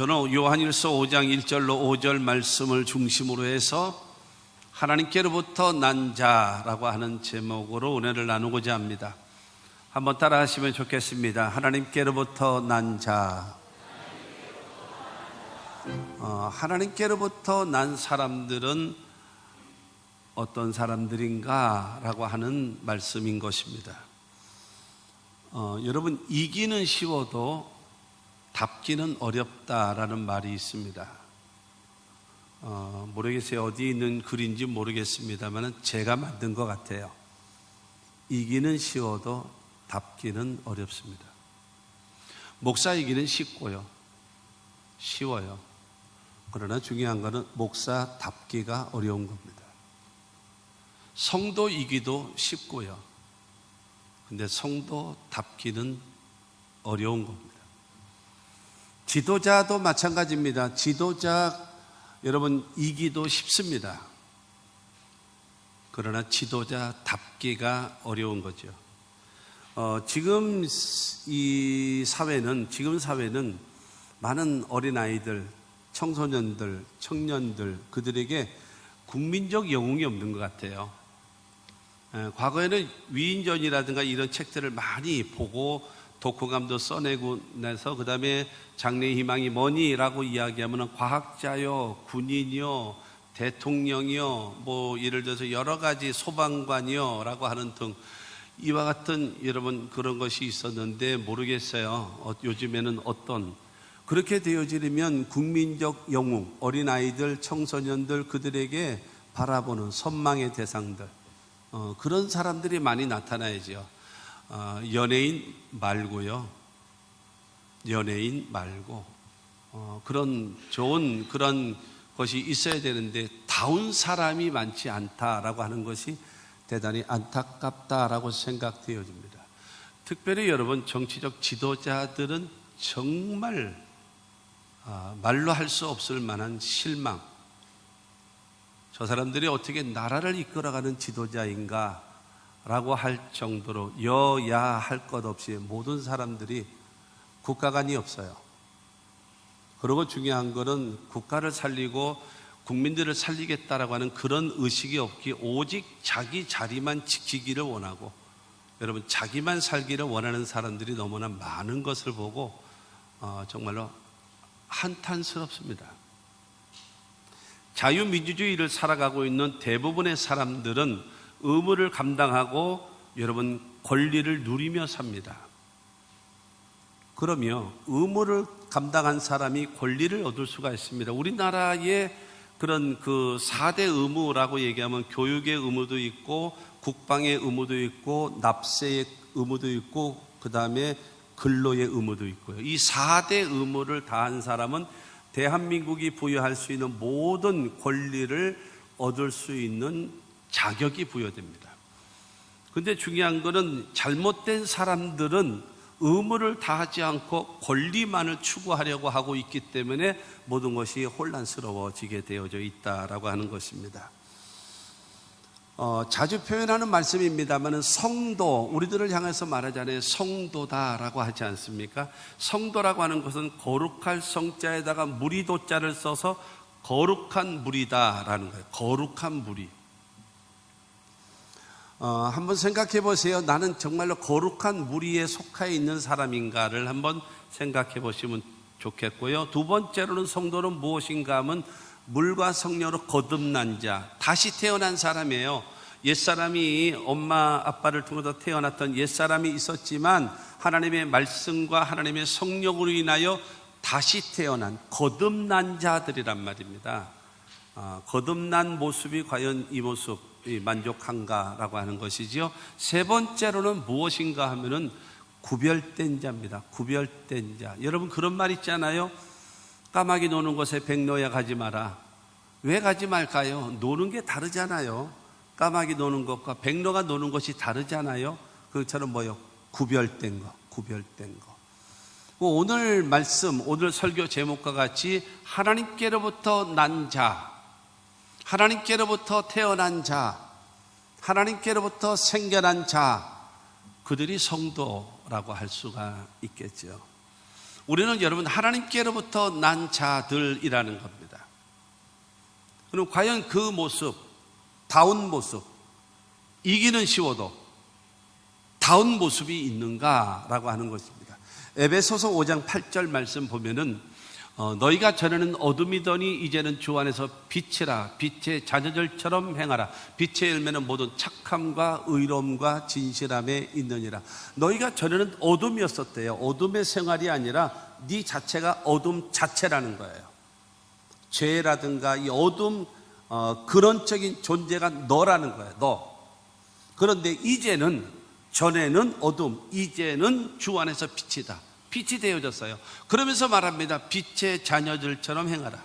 저는 요한일서 5장 1절로 5절 말씀을 중심으로 해서 하나님께로부터 난 자라고 하는 제목으로 은혜를 나누고자 합니다. 한번 따라 하시면 좋겠습니다. 하나님께로부터 난 자. 하나님께로부터 난 사람들은 어떤 사람들인가 라고 하는 말씀인 것입니다. 여러분, 이기는 쉬워도 답기는 어렵다라는 말이 있습니다. 모르겠어요. 어디 있는 글인지 모르겠습니다만 제가 만든 것 같아요. 이기는 쉬워도 답기는 어렵습니다. 목사 이기는 쉬워요. 그러나 중요한 것은 목사 답기가 어려운 겁니다. 성도 이기도 쉽고요. 근데 성도 답기는 어려운 겁니다. 지도자도 마찬가지입니다. 지도자 여러분 이기도 쉽습니다. 그러나 지도자 답기가 어려운 거죠. 지금 사회는 많은 어린아이들, 청소년들, 청년들 그들에게 국민적 영웅이 없는 것 같아요. 과거에는 위인전이라든가 이런 책들을 많이 보고 독후감도 써내고 나서 그 다음에 장래의 희망이 뭐니라고 이야기하면 과학자요, 군인이요, 대통령이요, 뭐 예를 들어서 여러 가지 소방관이요 라고 하는 등 이와 같은 여러분 그런 것이 있었는데 모르겠어요. 요즘에는 그렇게 되어지려면 국민적 영웅, 어린아이들, 청소년들 그들에게 바라보는 선망의 대상들 그런 사람들이 많이 나타나야죠. 연예인 말고 그런 좋은 그런 것이 있어야 되는데 다운 사람이 많지 않다라고 하는 것이 대단히 안타깝다라고 생각되어집니다. 특별히 여러분 정치적 지도자들은 정말 말로 할 수 없을 만한 실망, 저 사람들이 어떻게 나라를 이끌어가는 지도자인가 라고 할 정도로 여야 할 것 없이 모든 사람들이 국가관이 없어요. 그리고 중요한 것은 국가를 살리고 국민들을 살리겠다라고 하는 그런 의식이 없기 오직 자기 자리만 지키기를 원하고 여러분 자기만 살기를 원하는 사람들이 너무나 많은 것을 보고 정말로 한탄스럽습니다. 자유민주주의를 살아가고 있는 대부분의 사람들은 의무를 감당하고 여러분 권리를 누리며 삽니다. 그러면 의무를 감당한 사람이 권리를 얻을 수가 있습니다. 우리나라의 그런 그 4대 의무라고 얘기하면 교육의 의무도 있고 국방의 의무도 있고 납세의 의무도 있고 그 다음에 근로의 의무도 있고요. 이 4대 의무를 다한 사람은 대한민국이 부여할 수 있는 모든 권리를 얻을 수 있는 자격이 부여됩니다. 그런데 중요한 것은 잘못된 사람들은 의무를 다하지 않고 권리만을 추구하려고 하고 있기 때문에 모든 것이 혼란스러워지게 되어져 있다라고 하는 것입니다. 자주 표현하는 말씀입니다만 성도, 우리들을 향해서 말하잖아요. 성도다라고 하지 않습니까? 성도라고 하는 것은 거룩할 성자에다가 무리도자를 써서 거룩한 무리다라는 거예요. 거룩한 무리. 한번 생각해 보세요. 나는 정말로 거룩한 무리에 속해 있는 사람인가를 한번 생각해 보시면 좋겠고요. 두 번째로는 성도는 무엇인가 하면 물과 성령으로 거듭난 자, 다시 태어난 사람이에요. 옛사람이 엄마 아빠를 통해서 태어났던 옛사람이 있었지만 하나님의 말씀과 하나님의 성령으로 인하여 다시 태어난 거듭난 자들이란 말입니다. 거듭난 모습이 과연 이 모습이 만족한가라고 하는 것이지요. 세 번째로는 무엇인가 하면은 구별된 자입니다. 구별된 자. 여러분 그런 말 있잖아요. 까마귀 노는 곳에 백로야 가지 마라. 왜 가지 말까요? 노는 게 다르잖아요. 까마귀 노는 것과 백로가 노는 것이 다르잖아요. 그것처럼 뭐요? 구별된 거. 오늘 말씀, 오늘 설교 제목과 같이 하나님께로부터 난 자, 하나님께로부터 태어난 자, 하나님께로부터 생겨난 자, 그들이 성도라고 할 수가 있겠죠. 우리는 여러분 하나님께로부터 난 자들이라는 겁니다. 그럼 과연 그 모습, 다운 모습, 이기는 쉬워도 다운 모습이 있는가라고 하는 것입니다. 에베소서 5장 8절 말씀 보면은 너희가 전에는 어둠이더니 이제는 주 안에서 빛이라, 빛의 자녀들처럼 행하라. 빛의 열매는 모든 착함과 의로움과 진실함에 있느니라. 너희가 전에는 어둠이었었대요. 어둠의 생활이 아니라 네 자체가 어둠 자체라는 거예요. 죄라든가 이 어둠 근원적인 존재가 너라는 거예요. 너. 그런데 이제는, 전에는 어둠, 이제는 주 안에서 빛이다. 빛이 되어졌어요. 그러면서 말합니다. 빛의 자녀들처럼 행하라.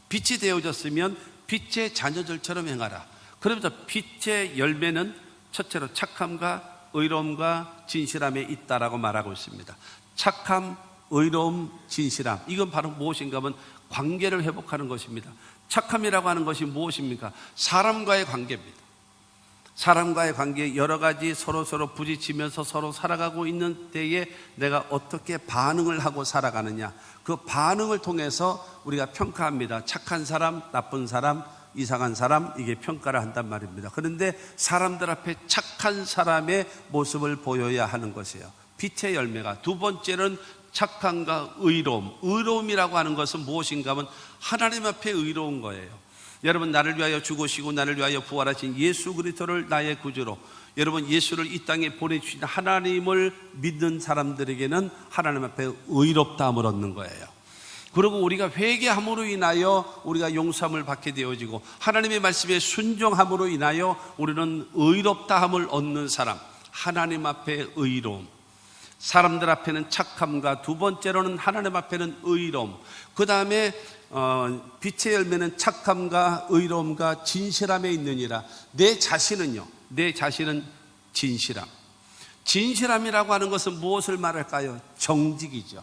빛이 되어졌으면 빛의 자녀들처럼 행하라. 그러면서 빛의 열매는 첫째로 착함과 의로움과 진실함에 있다라고 말하고 있습니다. 착함, 의로움, 진실함. 이건 바로 무엇인가 하면 관계를 회복하는 것입니다. 착함이라고 하는 것이 무엇입니까? 사람과의 관계입니다. 사람과의 관계, 여러 가지 서로 부딪히면서 서로 살아가고 있는 때에 내가 어떻게 반응을 하고 살아가느냐, 그 반응을 통해서 우리가 평가합니다. 착한 사람, 나쁜 사람, 이상한 사람, 이게 평가를 한단 말입니다. 그런데 사람들 앞에 착한 사람의 모습을 보여야 하는 것이에요. 빛의 열매가. 두 번째는 착함과 의로움. 의로움이라고 하는 것은 무엇인가 하면 하나님 앞에 의로운 거예요. 여러분, 나를 위하여 죽으시고 나를 위하여 부활하신 예수 그리스도를 나의 구주로, 여러분 예수를 이 땅에 보내주신 하나님을 믿는 사람들에게는 하나님 앞에 의롭다함을 얻는 거예요. 그리고 우리가 회개함으로 인하여 우리가 용서함을 받게 되어지고 하나님의 말씀에 순종함으로 인하여 우리는 의롭다함을 얻는 사람, 하나님 앞에 의로움. 사람들 앞에는 착함과 두 번째로는 하나님 앞에는 의로움. 그 다음에 빛의 열매는 착함과 의로움과 진실함에 있느니라. 내 자신은요, 내 자신은 진실함. 진실함이라고 하는 것은 무엇을 말할까요? 정직이죠.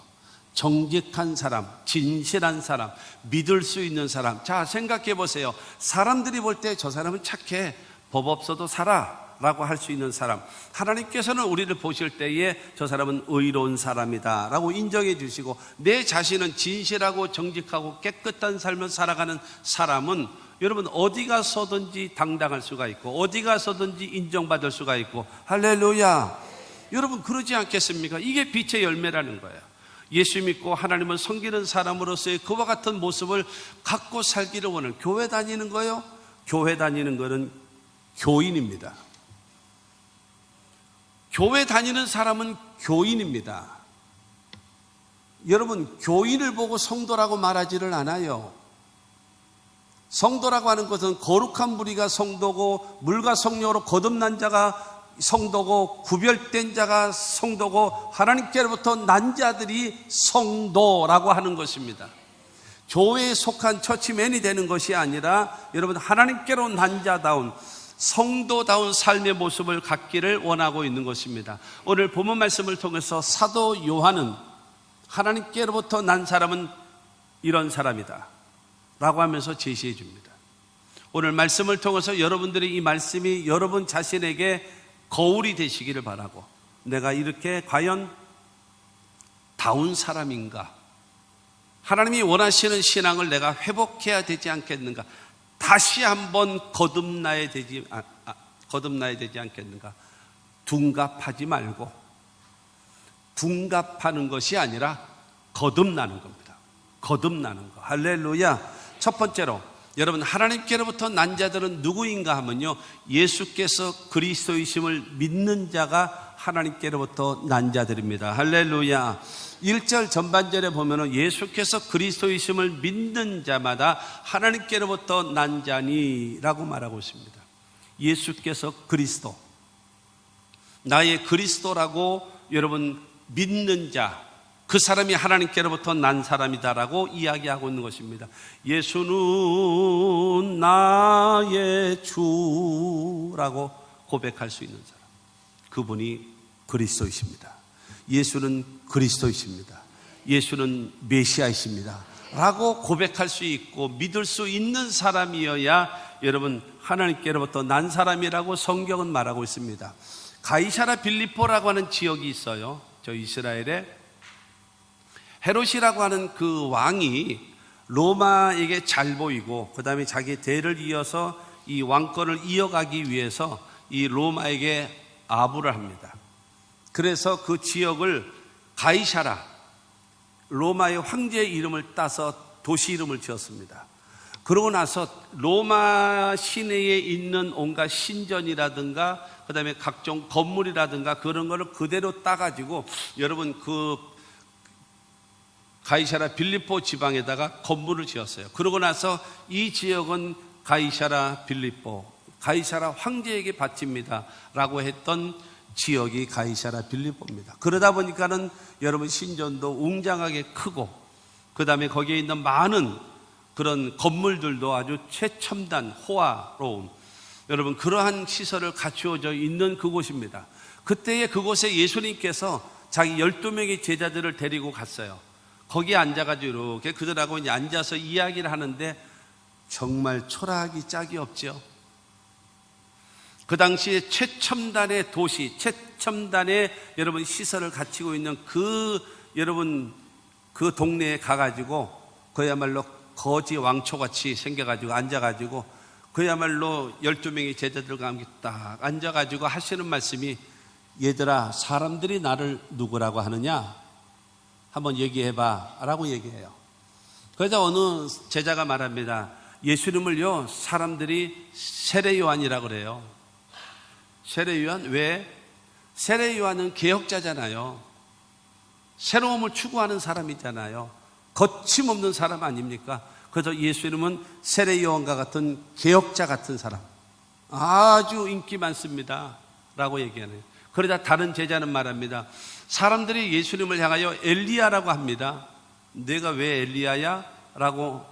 정직한 사람, 진실한 사람, 믿을 수 있는 사람. 자, 생각해 보세요. 사람들이 볼 때 저 사람은 착해, 법 없어도 살아 라고 할 수 있는 사람. 하나님께서는 우리를 보실 때에 저 사람은 의로운 사람이다 라고 인정해 주시고, 내 자신은 진실하고 정직하고 깨끗한 삶을 살아가는 사람은 여러분 어디 가서든지 당당할 수가 있고 어디 가서든지 인정받을 수가 있고, 할렐루야. 여러분 그러지 않겠습니까? 이게 빛의 열매라는 거예요. 예수 믿고 하나님을 섬기는 사람으로서의 그와 같은 모습을 갖고 살기를 원하는, 교회 다니는 거요? 교회 다니는 거는 교인입니다. 교회 다니는 사람은 교인입니다. 여러분, 교인을 보고 성도라고 말하지를 않아요. 성도라고 하는 것은 거룩한 무리가 성도고, 물과 성령으로 거듭난 자가 성도고, 구별된 자가 성도고, 하나님께로부터 난 자들이 성도라고 하는 것입니다. 교회에 속한 처치맨이 되는 것이 아니라 여러분 하나님께로 난 자다운 성도다운 삶의 모습을 갖기를 원하고 있는 것입니다. 오늘 본문 말씀을 통해서 사도 요한은 하나님께로부터 난 사람은 이런 사람이다 라고 하면서 제시해 줍니다. 오늘 말씀을 통해서 여러분들이 이 말씀이 여러분 자신에게 거울이 되시기를 바라고, 내가 이렇게 과연 다운 사람인가, 하나님이 원하시는 신앙을 내가 회복해야 되지 않겠는가, 다시 한번 거듭나야 되지 않겠는가. 둔갑하지 말고, 둔갑하는 것이 아니라 거듭나는 겁니다. 거듭나는 거. 할렐루야. 첫 번째로 여러분, 하나님께로부터 난 자들은 누구인가 하면요, 예수께서 그리스도이심을 믿는 자가 하나님께로부터 난 자들입니다. 할렐루야. 1절 전반절에 보면은 예수께서 그리스도이심을 믿는 자마다 하나님께로부터 난 자니라고 말하고 있습니다. 예수께서 그리스도, 나의 그리스도라고 여러분 믿는 자, 그 사람이 하나님께로부터 난 사람이다라고 이야기하고 있는 것입니다. 예수는 나의 주라고 고백할 수 있는 사람, 그분이 그리스도이십니다. 예수는 그리스도이십니다. 예수는 메시아이십니다 라고 고백할 수 있고 믿을 수 있는 사람이어야 여러분 하나님께로부터 난 사람이라고 성경은 말하고 있습니다. 가이사라 빌립보라고 하는 지역이 있어요. 저 이스라엘에 헤롯이라고 하는 그 왕이 로마에게 잘 보이고 그 다음에 자기 대를 이어서 이 왕권을 이어가기 위해서 이 로마에게 아부를 합니다. 그래서 그 지역을 가이사라, 로마의 황제의 이름을 따서 도시 이름을 지었습니다. 그러고 나서 로마 시내에 있는 온갖 신전이라든가 그 다음에 각종 건물이라든가 그런 거를 그대로 따가지고 여러분 그 가이사라 빌립보 지방에다가 건물을 지었어요. 그러고 나서 이 지역은 가이사라 빌립보, 가이사라 황제에게 바칩니다 라고 했던 지역이 가이사라 빌립보입니다. 그러다 보니까는 여러분 신전도 웅장하게 크고 그 다음에 거기에 있는 많은 그런 건물들도 아주 최첨단 호화로운 여러분 그러한 시설을 갖추어져 있는 그곳입니다. 그때에 그곳에 예수님께서 자기 12명의 제자들을 데리고 갔어요. 거기에 앉아가지고 이렇게 그들하고 이제 앉아서 이야기를 하는데 정말 초라하기 짝이 없죠. 그 당시에 최첨단의 도시, 최첨단의 여러분 시설을 갖추고 있는 여러분 그 동네에 가가지고 그야말로 거지 왕초같이 생겨가지고 앉아가지고 그야말로 12명의 제자들과 함께 딱 앉아가지고 하시는 말씀이 얘들아 사람들이 나를 누구라고 하느냐 한번 얘기해봐 라고 얘기해요. 그러자 어느 제자가 말합니다. 예수님을요 사람들이 세례 요한이라고 그래요. 세례 요한? 왜? 세례 요한은 개혁자잖아요. 새로움을 추구하는 사람이잖아요. 거침없는 사람 아닙니까? 그래서 예수님은 세례 요한과 같은 개혁자 같은 사람, 아주 인기 많습니다 라고 얘기하네요. 그러자 다른 제자는 말합니다. 사람들이 예수님을 향하여 엘리야라고 합니다. 내가 왜 엘리야야? 라고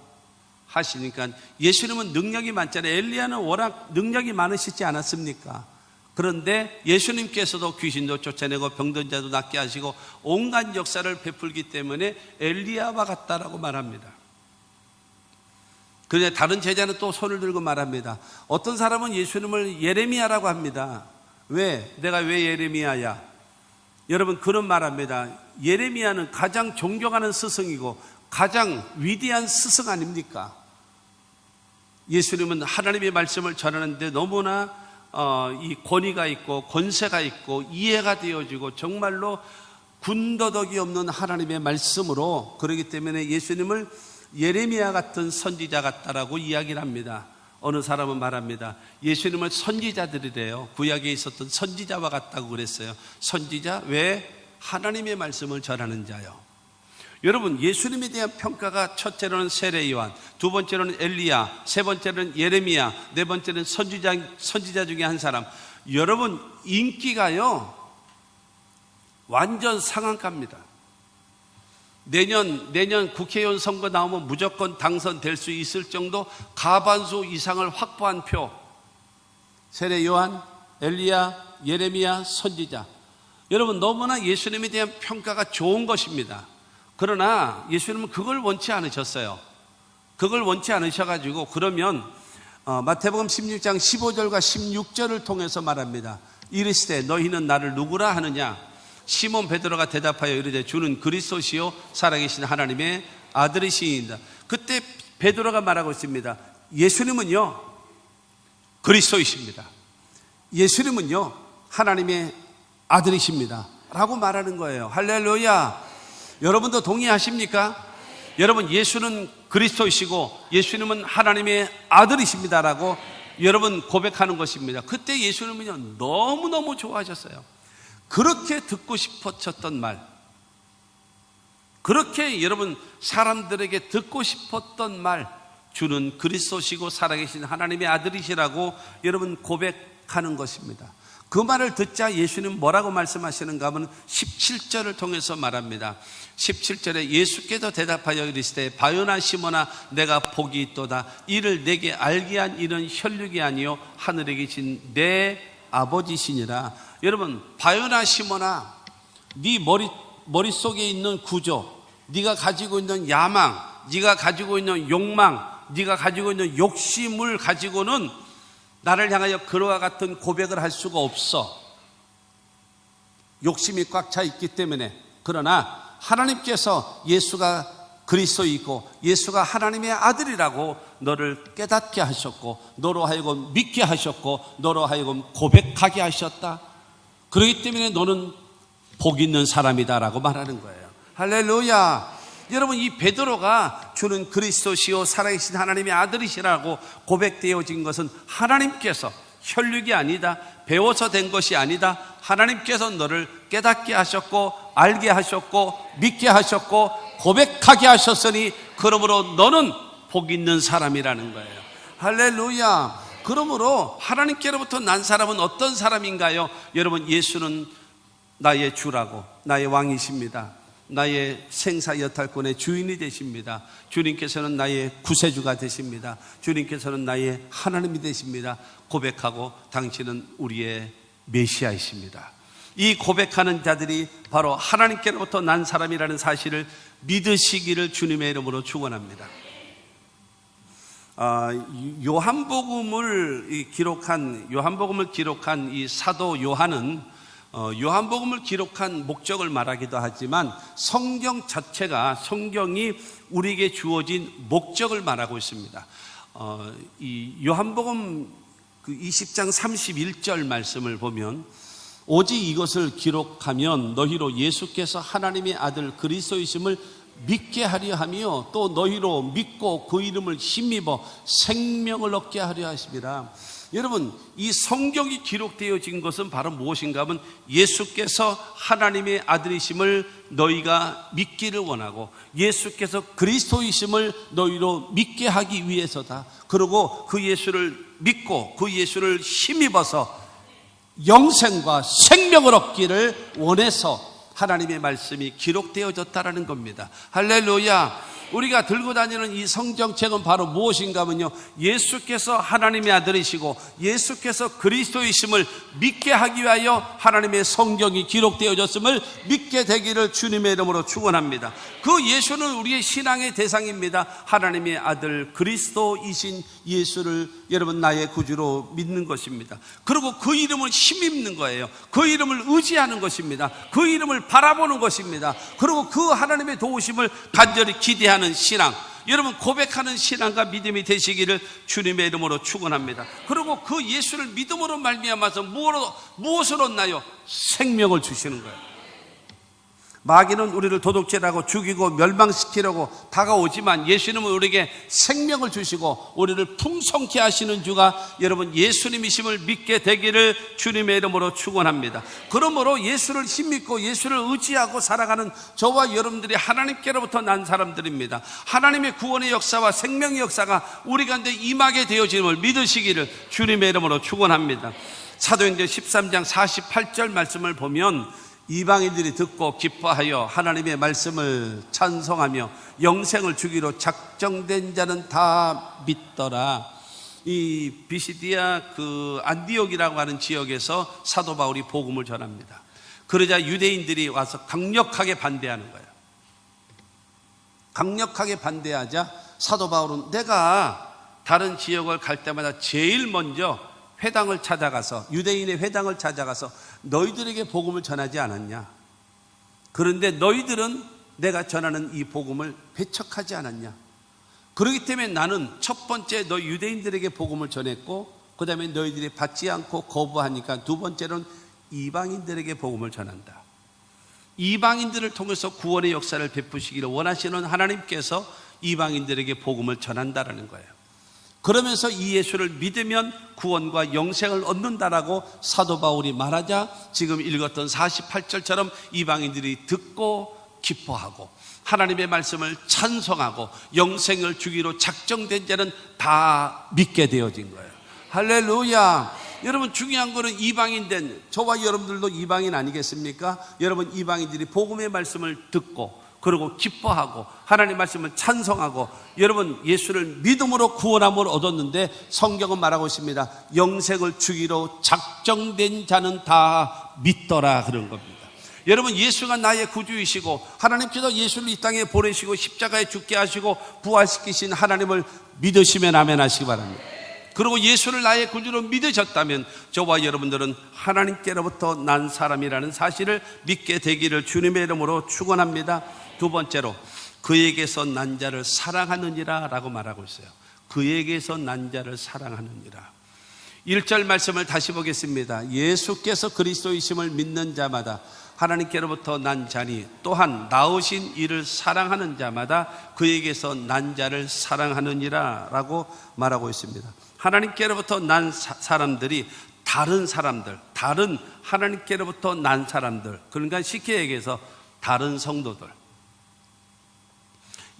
하시니까 예수님은 능력이 많잖아요. 엘리야는 워낙 능력이 많으시지 않았습니까? 그런데 예수님께서도 귀신도 쫓아내고 병든 자도 낫게 하시고 온갖 역사를 베풀기 때문에 엘리야와 같다라고 말합니다. 그런데 다른 제자는 또 손을 들고 말합니다. 어떤 사람은 예수님을 예레미야라고 합니다. 왜? 내가 왜 예레미야야? 여러분 그런 말합니다. 예레미야는 가장 존경하는 스승이고 가장 위대한 스승 아닙니까? 예수님은 하나님의 말씀을 전하는데 너무나 이 권위가 있고 권세가 있고 이해가 되어지고 정말로 군더더기 없는 하나님의 말씀으로 그렇기 때문에 예수님을 예레미야 같은 선지자 같다라고 이야기를 합니다. 어느 사람은 말합니다. 예수님을 선지자들이래요. 구약에 있었던 선지자와 같다고 그랬어요. 선지자? 왜? 하나님의 말씀을 전하는 자요. 여러분 예수님에 대한 평가가 첫째로는 세례 요한, 두 번째로는 엘리야, 세 번째로는 예레미야, 네 번째는 선지자 중에 한 사람. 여러분 인기가요 완전 상한가입니다. 내년 국회의원 선거 나오면 무조건 당선될 수 있을 정도 가반수 이상을 확보한 표. 세례 요한, 엘리야, 예레미야, 선지자. 여러분 너무나 예수님에 대한 평가가 좋은 것입니다. 그러나 예수님은 그걸 원치 않으셨어요. 그걸 원치 않으셔가지고 그러면 마태복음 16장 15절과 16절을 통해서 말합니다. 이르시되 너희는 나를 누구라 하느냐? 시몬 베드로가 대답하여 이르되 주는 그리스도시요 살아계신 하나님의 아들이시니이다. 그때 베드로가 말하고 있습니다. 예수님은요 그리스도이십니다. 예수님은요 하나님의 아들이십니다 라고 말하는 거예요. 할렐루야. 여러분도 동의하십니까? 여러분 예수는 그리스도이시고 예수님은 하나님의 아들이십니다라고 여러분 고백하는 것입니다. 그때 예수님은요 너무너무 좋아하셨어요. 그렇게 듣고 싶었던 말, 그렇게 여러분 사람들에게 듣고 싶었던 말, 주는 그리스도시고 살아계신 하나님의 아들이시라고 여러분 고백하는 것입니다. 그 말을 듣자 예수님 뭐라고 말씀하시는가 하면 17절을 통해서 말합니다. 17절에 예수께서 대답하여 이르시되 바요나 시몬아 내가 복이 있도다. 이를 내게 알게 한 이는 혈육이 아니요 하늘에 계신 내 아버지시니라. 여러분 바요나 시몬아 네 머릿속에 있는 구조, 네가 가지고 있는 야망, 네가 가지고 있는 욕망, 네가 가지고 있는 욕심을 가지고는 나를 향하여 그와 같은 고백을 할 수가 없어. 욕심이 꽉 차 있기 때문에. 그러나 하나님께서 예수가 그리스도이고 예수가 하나님의 아들이라고 너를 깨닫게 하셨고 너로 하여금 믿게 하셨고 너로 하여금 고백하게 하셨다. 그렇기 때문에 너는 복 있는 사람이다라고 말하는 거예요. 할렐루야. 여러분, 이 베드로가 주는 그리스도시요 살아계신 하나님의 아들이시라고 고백되어진 것은 하나님께서, 혈육이 아니다, 배워서 된 것이 아니다, 하나님께서 너를 깨닫게 하셨고 알게 하셨고 믿게 하셨고 고백하게 하셨으니 그러므로 너는 복 있는 사람이라는 거예요. 할렐루야. 그러므로 하나님께로부터 난 사람은 어떤 사람인가요? 여러분, 예수는 나의 주라고, 나의 왕이십니다. 나의 생사 여탈권의 주인이 되십니다. 주님께서는 나의 구세주가 되십니다. 주님께서는 나의 하나님이 되십니다. 고백하고 당신은 우리의 메시아이십니다. 이 고백하는 자들이 바로 하나님께로부터 난 사람이라는 사실을 믿으시기를 주님의 이름으로 축원합니다. 요한복음을 기록한 이 사도 요한은 요한복음을 기록한 목적을 말하기도 하지만 성경 자체가, 성경이 우리에게 주어진 목적을 말하고 있습니다. 이 요한복음 20장 31절 말씀을 보면 오직 이것을 기록하면 너희로 예수께서 하나님의 아들 그리스도이심을 믿게 하려 하며 또 너희로 믿고 그 이름을 힘입어 생명을 얻게 하려 하심이라. 여러분, 이 성경이 기록되어진 것은 바로 무엇인가 하면 예수께서 하나님의 아들이심을 너희가 믿기를 원하고 예수께서 그리스도이심을 너희로 믿게 하기 위해서다. 그리고 그 예수를 믿고 그 예수를 힘입어서 영생과 생명을 얻기를 원해서 하나님의 말씀이 기록되어졌다라는 겁니다. 할렐루야. 우리가 들고 다니는 이 성경책은 바로 무엇인가 하면요, 예수께서 하나님의 아들이시고 예수께서 그리스도이심을 믿게 하기 위하여 하나님의 성경이 기록되어졌음을 믿게 되기를 주님의 이름으로 축원합니다. 그 예수는 우리의 신앙의 대상입니다. 하나님의 아들 그리스도이신 예수를 여러분 나의 구주로 믿는 것입니다. 그리고 그 이름을 힘입는 거예요. 그 이름을 의지하는 것입니다. 그 이름을 바라보는 것입니다. 그리고 그 하나님의 도우심을 간절히 기대하는 신앙, 여러분 고백하는 신앙과 믿음이 되시기를 주님의 이름으로 축원합니다. 그리고 그 예수를 믿음으로 말미암아서 무엇을 얻나요? 생명을 주시는 거예요. 마귀는 우리를 도둑질하고 죽이고 멸망시키려고 다가오지만 예수님은 우리에게 생명을 주시고 우리를 풍성케 하시는 주가 여러분 예수님이심을 믿게 되기를 주님의 이름으로 축원합니다. 그러므로 예수를 힘입고 예수를 의지하고 살아가는 저와 여러분들이 하나님께로부터 난 사람들입니다. 하나님의 구원의 역사와 생명의 역사가 우리 가운데 임하게 되어짐을 믿으시기를 주님의 이름으로 축원합니다. 사도행전 13장 48절 말씀을 보면 이방인들이 듣고 기뻐하여 하나님의 말씀을 찬송하며 영생을 주기로 작정된 자는 다 믿더라. 이 비시디아 안디옥이라고 하는 지역에서 사도 바울이 복음을 전합니다. 그러자 유대인들이 와서 강력하게 반대하는 거예요. 강력하게 반대하자 사도 바울은 내가 다른 지역을 갈 때마다 제일 먼저 회당을 찾아가서, 유대인의 회당을 찾아가서 너희들에게 복음을 전하지 않았냐? 그런데 너희들은 내가 전하는 이 복음을 배척하지 않았냐? 그렇기 때문에 나는 첫 번째 너희 유대인들에게 복음을 전했고 그 다음에 너희들이 받지 않고 거부하니까 두 번째로는 이방인들에게 복음을 전한다. 이방인들을 통해서 구원의 역사를 베푸시기를 원하시는 하나님께서 이방인들에게 복음을 전한다라는 거예요. 그러면서 이 예수를 믿으면 구원과 영생을 얻는다라고 사도 바울이 말하자 지금 읽었던 48절처럼 이방인들이 듣고 기뻐하고 하나님의 말씀을 찬송하고 영생을 주기로 작정된 자는 다 믿게 되어진 거예요. 할렐루야. 여러분 중요한 거는 이방인된 저와 여러분들도 이방인 아니겠습니까? 여러분 이방인들이 복음의 말씀을 듣고 그리고 기뻐하고 하나님 말씀을 찬송하고 여러분 예수를 믿음으로 구원함을 얻었는데 성경은 말하고 있습니다. 영생을 주기로 작정된 자는 다 믿더라 그런 겁니다. 여러분 예수가 나의 구주이시고 하나님께서 예수를 이 땅에 보내시고 십자가에 죽게 하시고 부활시키신 하나님을 믿으시면 아멘 하시기 바랍니다. 그리고 예수를 나의 구주로 믿으셨다면 저와 여러분들은 하나님께로부터 난 사람이라는 사실을 믿게 되기를 주님의 이름으로 축원합니다. 두 번째로 그에게서 난 자를 사랑하느니라 라고 말하고 있어요. 그에게서 난 자를 사랑하느니라. 1절 말씀을 다시 보겠습니다. 예수께서 그리스도이심을 믿는 자마다 하나님께로부터 난 자니 또한 낳으신 이를 사랑하는 자마다 그에게서 난 자를 사랑하느니라 라고 말하고 있습니다. 하나님께로부터 난 사람들이 다른 사람들, 다른 하나님께로부터 난 사람들, 그러니까 쉽게 얘기해서 다른 성도들,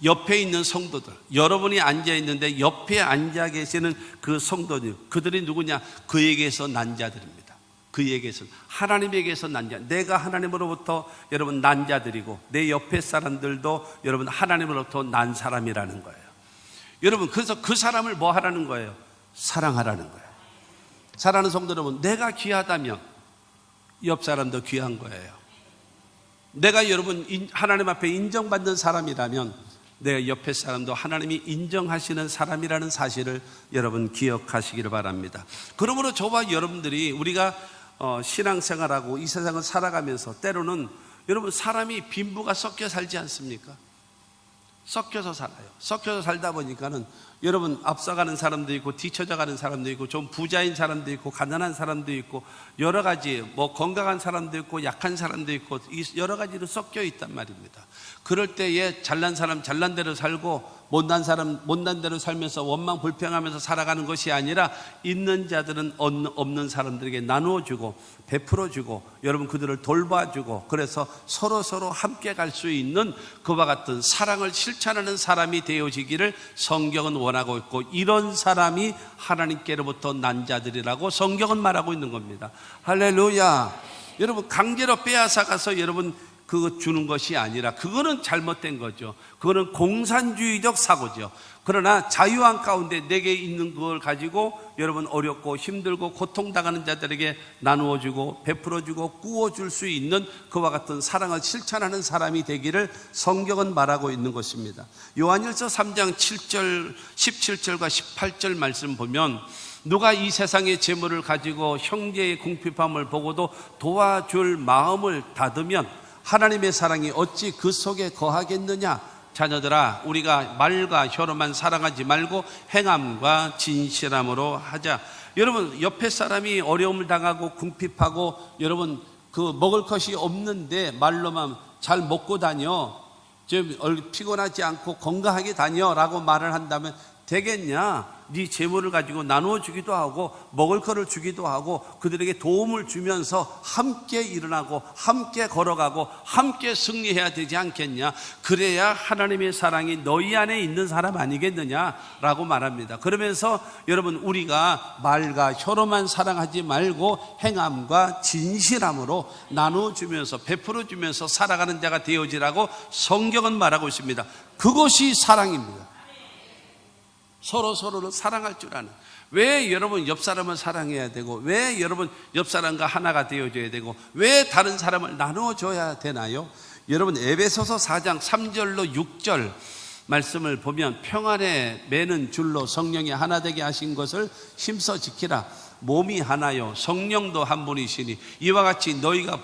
옆에 있는 성도들, 여러분이 앉아 있는데 옆에 앉아 계시는 그 성도들, 그들이 누구냐? 그에게서 난 자들입니다. 그에게서, 하나님에게서 난 자, 내가 하나님으로부터 여러분 난 자들이고 내 옆에 사람들도 여러분 하나님으로부터 난 사람이라는 거예요. 여러분, 그래서 그 사람을 뭐 하라는 거예요? 사랑하라는 거예요. 사랑하는 성도 여러분, 내가 귀하다면 옆 사람도 귀한 거예요. 내가 여러분 하나님 앞에 인정받는 사람이라면 내 옆에 사람도 하나님이 인정하시는 사람이라는 사실을 여러분 기억하시기를 바랍니다. 그러므로 저와 여러분들이 우리가 신앙생활하고 이 세상을 살아가면서 때로는 여러분 사람이 빈부가 섞여 살지 않습니까? 섞여서 살아요. 섞여서 살다 보니까는 여러분 앞서가는 사람도 있고 뒤쳐져 가는 사람도 있고 좀 부자인 사람도 있고 가난한 사람도 있고 여러 가지 뭐 건강한 사람도 있고 약한 사람도 있고 여러 가지로 섞여 있단 말입니다. 그럴 때에 잘난 사람 잘난 대로 살고 못난 사람 못난 대로 살면서 원망 불평하면서 살아가는 것이 아니라 있는 자들은 없는 사람들에게 나누어주고 베풀어주고 여러분 그들을 돌봐주고 그래서 서로 함께 갈 수 있는 그와 같은 사랑을 실천하는 사람이 되어지기를 성경은 원하고 있고 이런 사람이 하나님께로부터 난 자들이라고 성경은 말하고 있는 겁니다. 할렐루야. 여러분 강제로 빼앗아 가서 여러분 그거 주는 것이 아니라 그거는 잘못된 거죠. 그거는 공산주의적 사고죠. 그러나 자유한 가운데 내게 있는 그걸 가지고 여러분 어렵고 힘들고 고통당하는 자들에게 나누어주고 베풀어주고 구워줄 수 있는 그와 같은 사랑을 실천하는 사람이 되기를 성경은 말하고 있는 것입니다. 요한일서 3장 7절, 17절과 18절 말씀 보면 누가 이 세상의 재물을 가지고 형제의 궁핍함을 보고도 도와줄 마음을 닫으면 하나님의 사랑이 어찌 그 속에 거하겠느냐. 자녀들아 우리가 말과 혀로만 사랑하지 말고 행함과 진실함으로 하자. 여러분 옆에 사람이 어려움을 당하고 궁핍하고 여러분 그 먹을 것이 없는데 말로만 잘 먹고 다녀, 좀 피곤하지 않고 건강하게 다녀 라고 말을 한다면 되겠냐? 네 재물을 가지고 나누어 주기도 하고 먹을 거를 주기도 하고 그들에게 도움을 주면서 함께 일어나고 함께 걸어가고 함께 승리해야 되지 않겠냐? 그래야 하나님의 사랑이 너희 안에 있는 사람 아니겠느냐라고 말합니다. 그러면서 여러분 우리가 말과 혀로만 사랑하지 말고 행함과 진실함으로 나누어 주면서 베풀어 주면서 살아가는 자가 되어지라고 성경은 말하고 있습니다. 그것이 사랑입니다. 서로를 사랑할 줄 아는. 왜 여러분 옆 사람을 사랑해야 되고 왜 여러분 옆 사람과 하나가 되어줘야 되고 왜 다른 사람을 나누어줘야 되나요? 여러분 에베소서 4장 3절로 6절 말씀을 보면 평안에 매는 줄로 성령이 하나 되게 하신 것을 힘써 지키라. 몸이 하나요 성령도 한 분이시니 이와 같이 너희가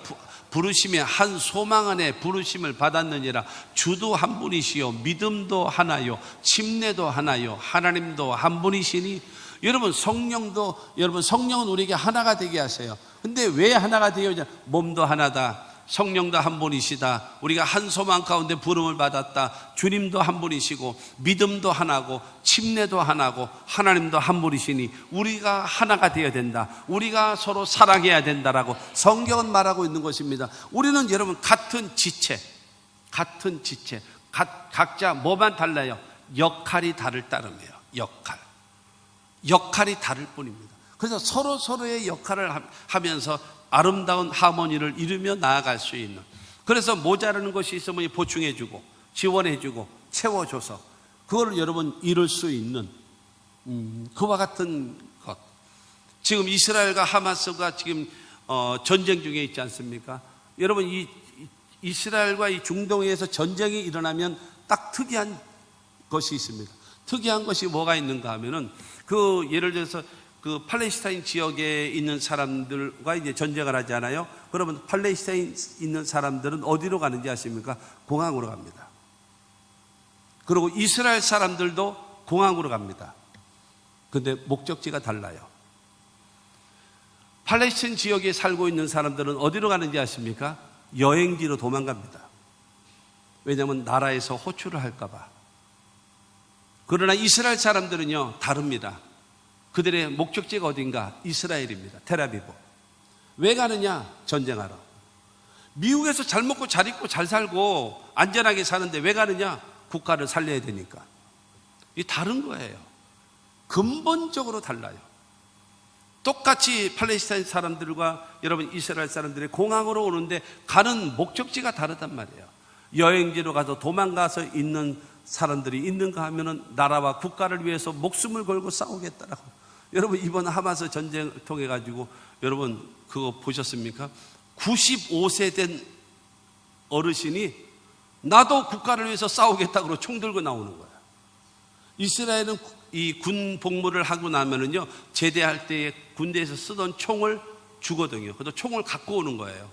부르심의 한 소망 안에 부르심을 받았느니라. 주도 한 분이시요 믿음도 하나요 침례도 하나요 하나님도 한 분이시니. 여러분 성령은 우리에게 하나가 되게 하세요. 근데 왜 하나가 되어야? 몸도 하나다, 성령도 한 분이시다, 우리가 한 소망 가운데 부름을 받았다, 주님도 한 분이시고 믿음도 하나고 침례도 하나고 하나님도 한 분이시니 우리가 하나가 되어야 된다, 우리가 서로 사랑해야 된다라고 성경은 말하고 있는 것입니다. 우리는 여러분 같은 지체 각자 뭐만 달라요? 역할이 다를 따름이에요. 역할이 다를 뿐입니다. 그래서 서로의 역할을 하면서 아름다운 하모니를 이루며 나아갈 수 있는, 그래서 모자라는 것이 있으면 보충해주고 지원해주고 채워줘서 그걸 여러분 이룰 수 있는 그와 같은 것. 지금 이스라엘과 하마스가 지금 전쟁 중에 있지 않습니까? 여러분 이 이스라엘과 이 중동에서 전쟁이 일어나면 딱 특이한 것이 있습니다. 특이한 것이 뭐가 있는가 하면은 그 예를 들어서 그 팔레스타인 지역에 있는 사람들과 이제 전쟁을 하지 않아요? 그러면 팔레스타인 있는 사람들은 어디로 가는지 아십니까? 공항으로 갑니다. 그리고 이스라엘 사람들도 공항으로 갑니다. 근데 목적지가 달라요. 팔레스타인 지역에 살고 있는 사람들은 어디로 가는지 아십니까? 여행지로 도망갑니다. 왜냐하면 나라에서 호출을 할까 봐. 그러나 이스라엘 사람들은요 다릅니다. 그들의 목적지가 어딘가? 이스라엘입니다. 텔아비브. 왜 가느냐? 전쟁하러. 미국에서 잘 먹고 잘 입고 잘 살고 안전하게 사는데 왜 가느냐? 국가를 살려야 되니까. 이 다른 거예요. 근본적으로 달라요. 똑같이 팔레스타인 사람들과 여러분 이스라엘 사람들이 공항으로 오는데 가는 목적지가 다르단 말이에요. 여행지로 가서 도망가서 있는 사람들이 있는가 하면은 나라와 국가를 위해서 목숨을 걸고 싸우겠다라고. 여러분 이번 하마스 전쟁 통해 가지고 여러분 그거 보셨습니까? 95세 된 어르신이 나도 국가를 위해서 싸우겠다고 총 들고 나오는 거야. 이스라엘은 이 군 복무를 하고 나면은요 제대할 때에 군대에서 쓰던 총을 주거든요. 그래서 총을 갖고 오는 거예요.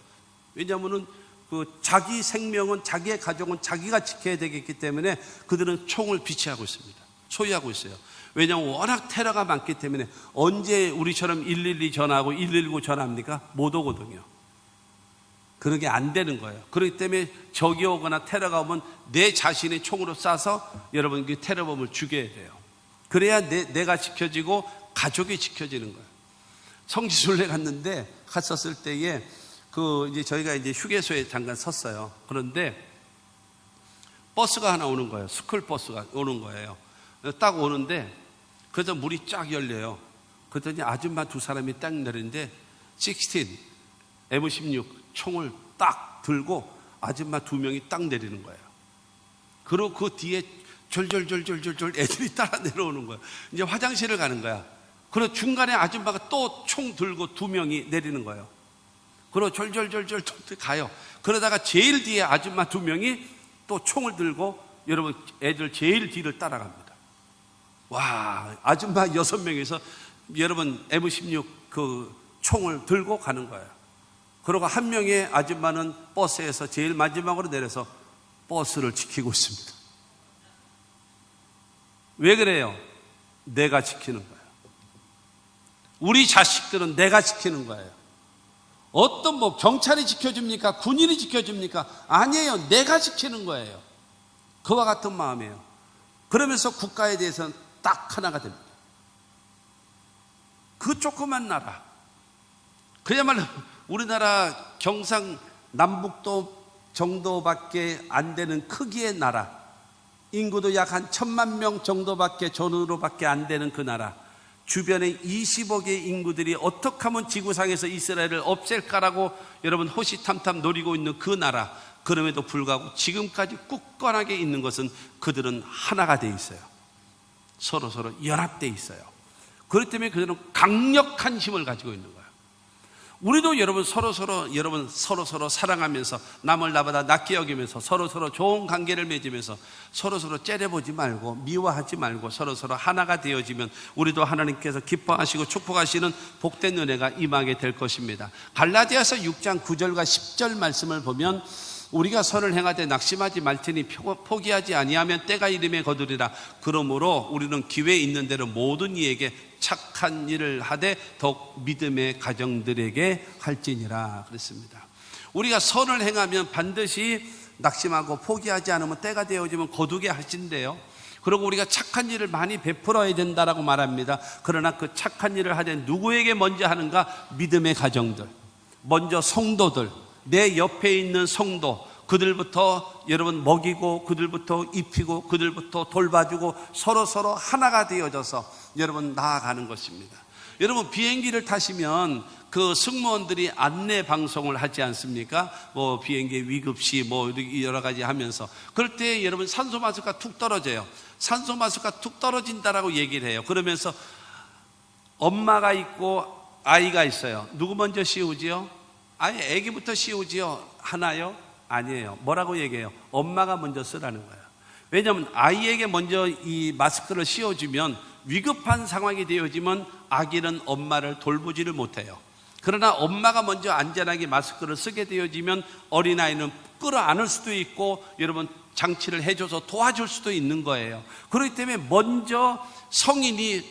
왜냐하면은 그 자기 생명은 자기의 가족은 자기가 지켜야 되겠기 때문에 그들은 총을 비치하고 있습니다. 소유하고 있어요. 왜냐하면 워낙 테러가 많기 때문에 언제 우리처럼 112 전화하고 119 전화합니까? 못 오거든요. 그런 게 안 되는 거예요. 그렇기 때문에 적이 오거나 테러가 오면 내 자신의 총으로 쏴서 여러분 그 테러범을 죽여야 돼요. 그래야 내가 지켜지고 가족이 지켜지는 거예요. 성지순례 갔었을 때에 이제 저희가 이제 휴게소에 잠깐 섰어요. 그런데 버스가 하나 오는 거예요. 스쿨 버스가 오는 거예요. 딱 오는데 그래서 문이 쫙 열려요. 그랬더니 아줌마 두 사람이 딱 내리는데 16 M16 총을 딱 들고 아줌마 두 명이 딱 내리는 거예요. 그리고 그 뒤에 졸졸졸졸졸 애들이 따라 내려오는 거예요. 이제 화장실을 가는 거야. 그리고 중간에 아줌마가 또 총 들고 두 명이 내리는 거예요. 그리고 졸졸졸졸 가요. 그러다가 제일 뒤에 아줌마 두 명이 또 총을 들고 여러분 애들 제일 뒤를 따라갑니다. 와, 아줌마 6명이서 여러분 M16 그 총을 들고 가는 거예요. 그리고 한 명의 아줌마는 버스에서 제일 마지막으로 내려서 버스를 지키고 있습니다. 왜 그래요? 내가 지키는 거예요. 우리 자식들은 내가 지키는 거예요. 어떤 경찰이 지켜줍니까? 군인이 지켜줍니까? 아니에요. 내가 지키는 거예요. 그와 같은 마음이에요. 그러면서 국가에 대해서는 딱 하나가 됩니다. 그 조그만 나라, 그야말로 우리나라 경상남북도 정도밖에 안 되는 크기의 나라, 인구도 약 한 1,000만 명 정도밖에 전후로밖에 안 되는 그 나라, 주변에 20억의 인구들이 어떻게 하면 지구상에서 이스라엘을 없앨까라고 여러분 호시탐탐 노리고 있는 그 나라, 그럼에도 불구하고 지금까지 굳건하게 있는 것은 그들은 하나가 돼 있어요. 서로 연합돼 있어요. 그렇기 때문에 그들은 강력한 힘을 가지고 있는 거예요. 우리도 여러분 서로 사랑하면서 남을 나보다 낫게 여기면서 서로 좋은 관계를 맺으면서 서로 째려보지 말고 미워하지 말고 서로 하나가 되어지면 우리도 하나님께서 기뻐하시고 축복하시는 복된 은혜가 임하게 될 것입니다. 갈라디아서 6장 9절과 10절 말씀을 보면 우리가 선을 행하되 낙심하지 말테니 포기하지 아니하면 때가 이름에 거두리라. 그러므로 우리는 기회 있는 대로 모든 이에게 착한 일을 하되 더욱 믿음의 가정들에게 할지니라 그랬습니다. 우리가 선을 행하면 반드시 낙심하고 포기하지 않으면 때가 되어지면 거두게 하신대요. 그리고 우리가 착한 일을 많이 베풀어야 된다라고 말합니다. 그러나 그 착한 일을 하되 누구에게 먼저 하는가? 믿음의 가정들, 먼저 성도들, 내 옆에 있는 성도, 그들부터 여러분 먹이고 그들부터 입히고 그들부터 돌봐주고 서로 하나가 되어져서 여러분 나아가는 것입니다. 여러분 비행기를 타시면 그 승무원들이 안내 방송을 하지 않습니까? 비행기 위급시 여러 가지 하면서 그럴 때 여러분 산소 마스크가 툭 떨어져요. 산소 마스크가 툭 떨어진다라고 얘기를 해요. 그러면서 엄마가 있고 아이가 있어요. 누구 먼저 씌우지요? 아예 아기부터 씌우지요? 하나요? 아니에요. 뭐라고 얘기해요? 엄마가 먼저 쓰라는 거예요. 왜냐하면 아이에게 먼저 이 마스크를 씌워주면 위급한 상황이 되어지면 아기는 엄마를 돌보지를 못해요. 그러나 엄마가 먼저 안전하게 마스크를 쓰게 되어지면 어린아이는 끌어안을 수도 있고 여러분 장치를 해줘서 도와줄 수도 있는 거예요. 그렇기 때문에 먼저 성인이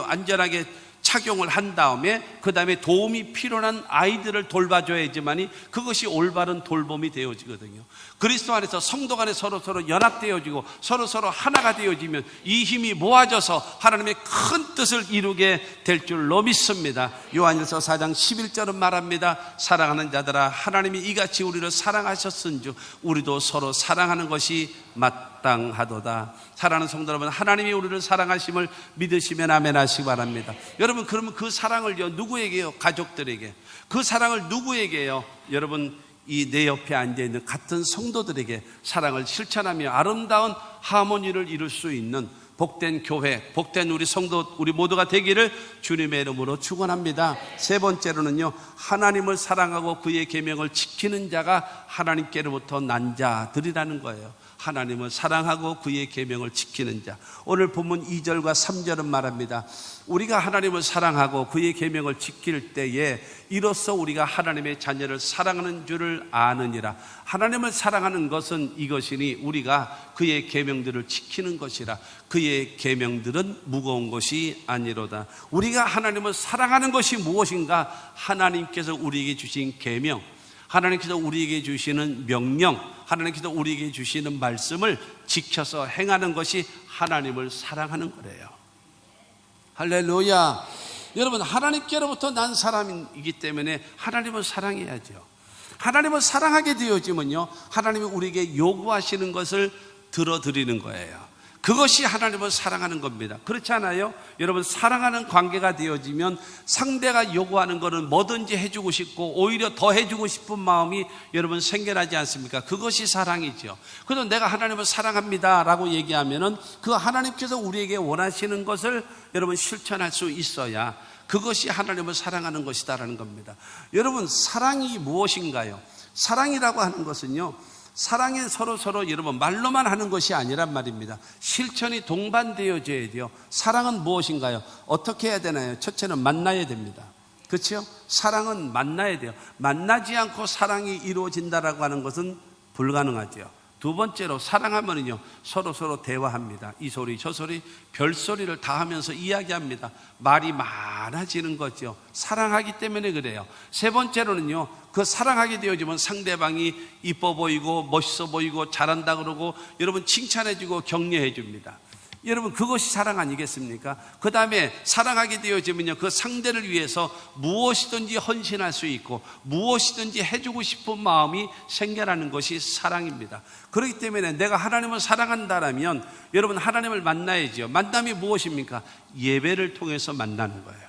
안전하게 착용을 한 다음에 그 다음에 도움이 필요한 아이들을 돌봐줘야지만이 그것이 올바른 돌봄이 되어지거든요. 그리스도 안에서 성도 간에 서로 연합되어지고 서로 하나가 되어지면 이 힘이 모아져서 하나님의 큰 뜻을 이루게 될 줄로 믿습니다. 요한일서 4장 11절은 말합니다. 사랑하는 자들아 하나님이 이같이 우리를 사랑하셨은즉 우리도 서로 사랑하는 것이 마땅하도다. 사랑하는 성도 여러분, 하나님이 우리를 사랑하심을 믿으시면 아멘 하시기 바랍니다. 여러분, 그러면 그 사랑을요 누구에게요? 가족들에게. 그 사랑을 누구에게요? 여러분, 이 내 옆에 앉아있는 같은 성도들에게 사랑을 실천하며 아름다운 하모니를 이룰 수 있는 복된 교회, 복된 우리 성도, 우리 모두가 되기를 주님의 이름으로 축원합니다. 세 번째로는요, 하나님을 사랑하고 그의 계명을 지키는 자가 하나님께로부터 난 자들이라는 거예요. 하나님을 사랑하고 그의 계명을 지키는 자. 오늘 본문 2절과 3절은 말합니다. 우리가 하나님을 사랑하고 그의 계명을 지킬 때에 이로써 우리가 하나님의 자녀를 사랑하는 줄을 아느니라. 하나님을 사랑하는 것은 이것이니 우리가 그의 계명들을 지키는 것이라. 그의 계명들은 무거운 것이 아니로다. 우리가 하나님을 사랑하는 것이 무엇인가? 하나님께서 우리에게 주신 계명, 하나님께서 우리에게 주시는 명령, 하나님께서 우리에게 주시는 말씀을 지켜서 행하는 것이 하나님을 사랑하는 거래요. 할렐루야. 여러분, 하나님께로부터 난 사람이기 때문에 하나님을 사랑해야죠. 하나님을 사랑하게 되어지면요, 하나님이 우리에게 요구하시는 것을 들어드리는 거예요. 그것이 하나님을 사랑하는 겁니다. 그렇지 않아요? 여러분, 사랑하는 관계가 되어지면 상대가 요구하는 것은 뭐든지 해주고 싶고 오히려 더 해주고 싶은 마음이 여러분 생겨나지 않습니까? 그것이 사랑이죠. 그래서 내가 하나님을 사랑합니다 라고 얘기하면은 그 하나님께서 우리에게 원하시는 것을 여러분 실천할 수 있어야 그것이 하나님을 사랑하는 것이다라는 겁니다. 여러분, 사랑이 무엇인가요? 사랑이라고 하는 것은요, 사랑은 서로 여러분 말로만 하는 것이 아니란 말입니다. 실천이 동반되어져야 돼요. 사랑은 무엇인가요? 어떻게 해야 되나요? 첫째는 만나야 됩니다. 그렇죠? 사랑은 만나야 돼요. 만나지 않고 사랑이 이루어진다라고 하는 것은 불가능하죠. 두 번째로 사랑하면요 서로 대화합니다. 이 소리 저 소리 별소리를 다 하면서 이야기합니다. 말이 많아지는 거죠. 사랑하기 때문에 그래요. 세 번째로는요, 그 사랑하게 되어지면 상대방이 이뻐 보이고 멋있어 보이고 잘한다 그러고 여러분 칭찬해주고 격려해 줍니다. 여러분, 그것이 사랑 아니겠습니까? 그 다음에 사랑하게 되어지면요, 그 상대를 위해서 무엇이든지 헌신할 수 있고 무엇이든지 해주고 싶은 마음이 생겨나는 것이 사랑입니다. 그렇기 때문에 내가 하나님을 사랑한다라면 여러분 하나님을 만나야죠. 만남이 무엇입니까? 예배를 통해서 만나는 거예요.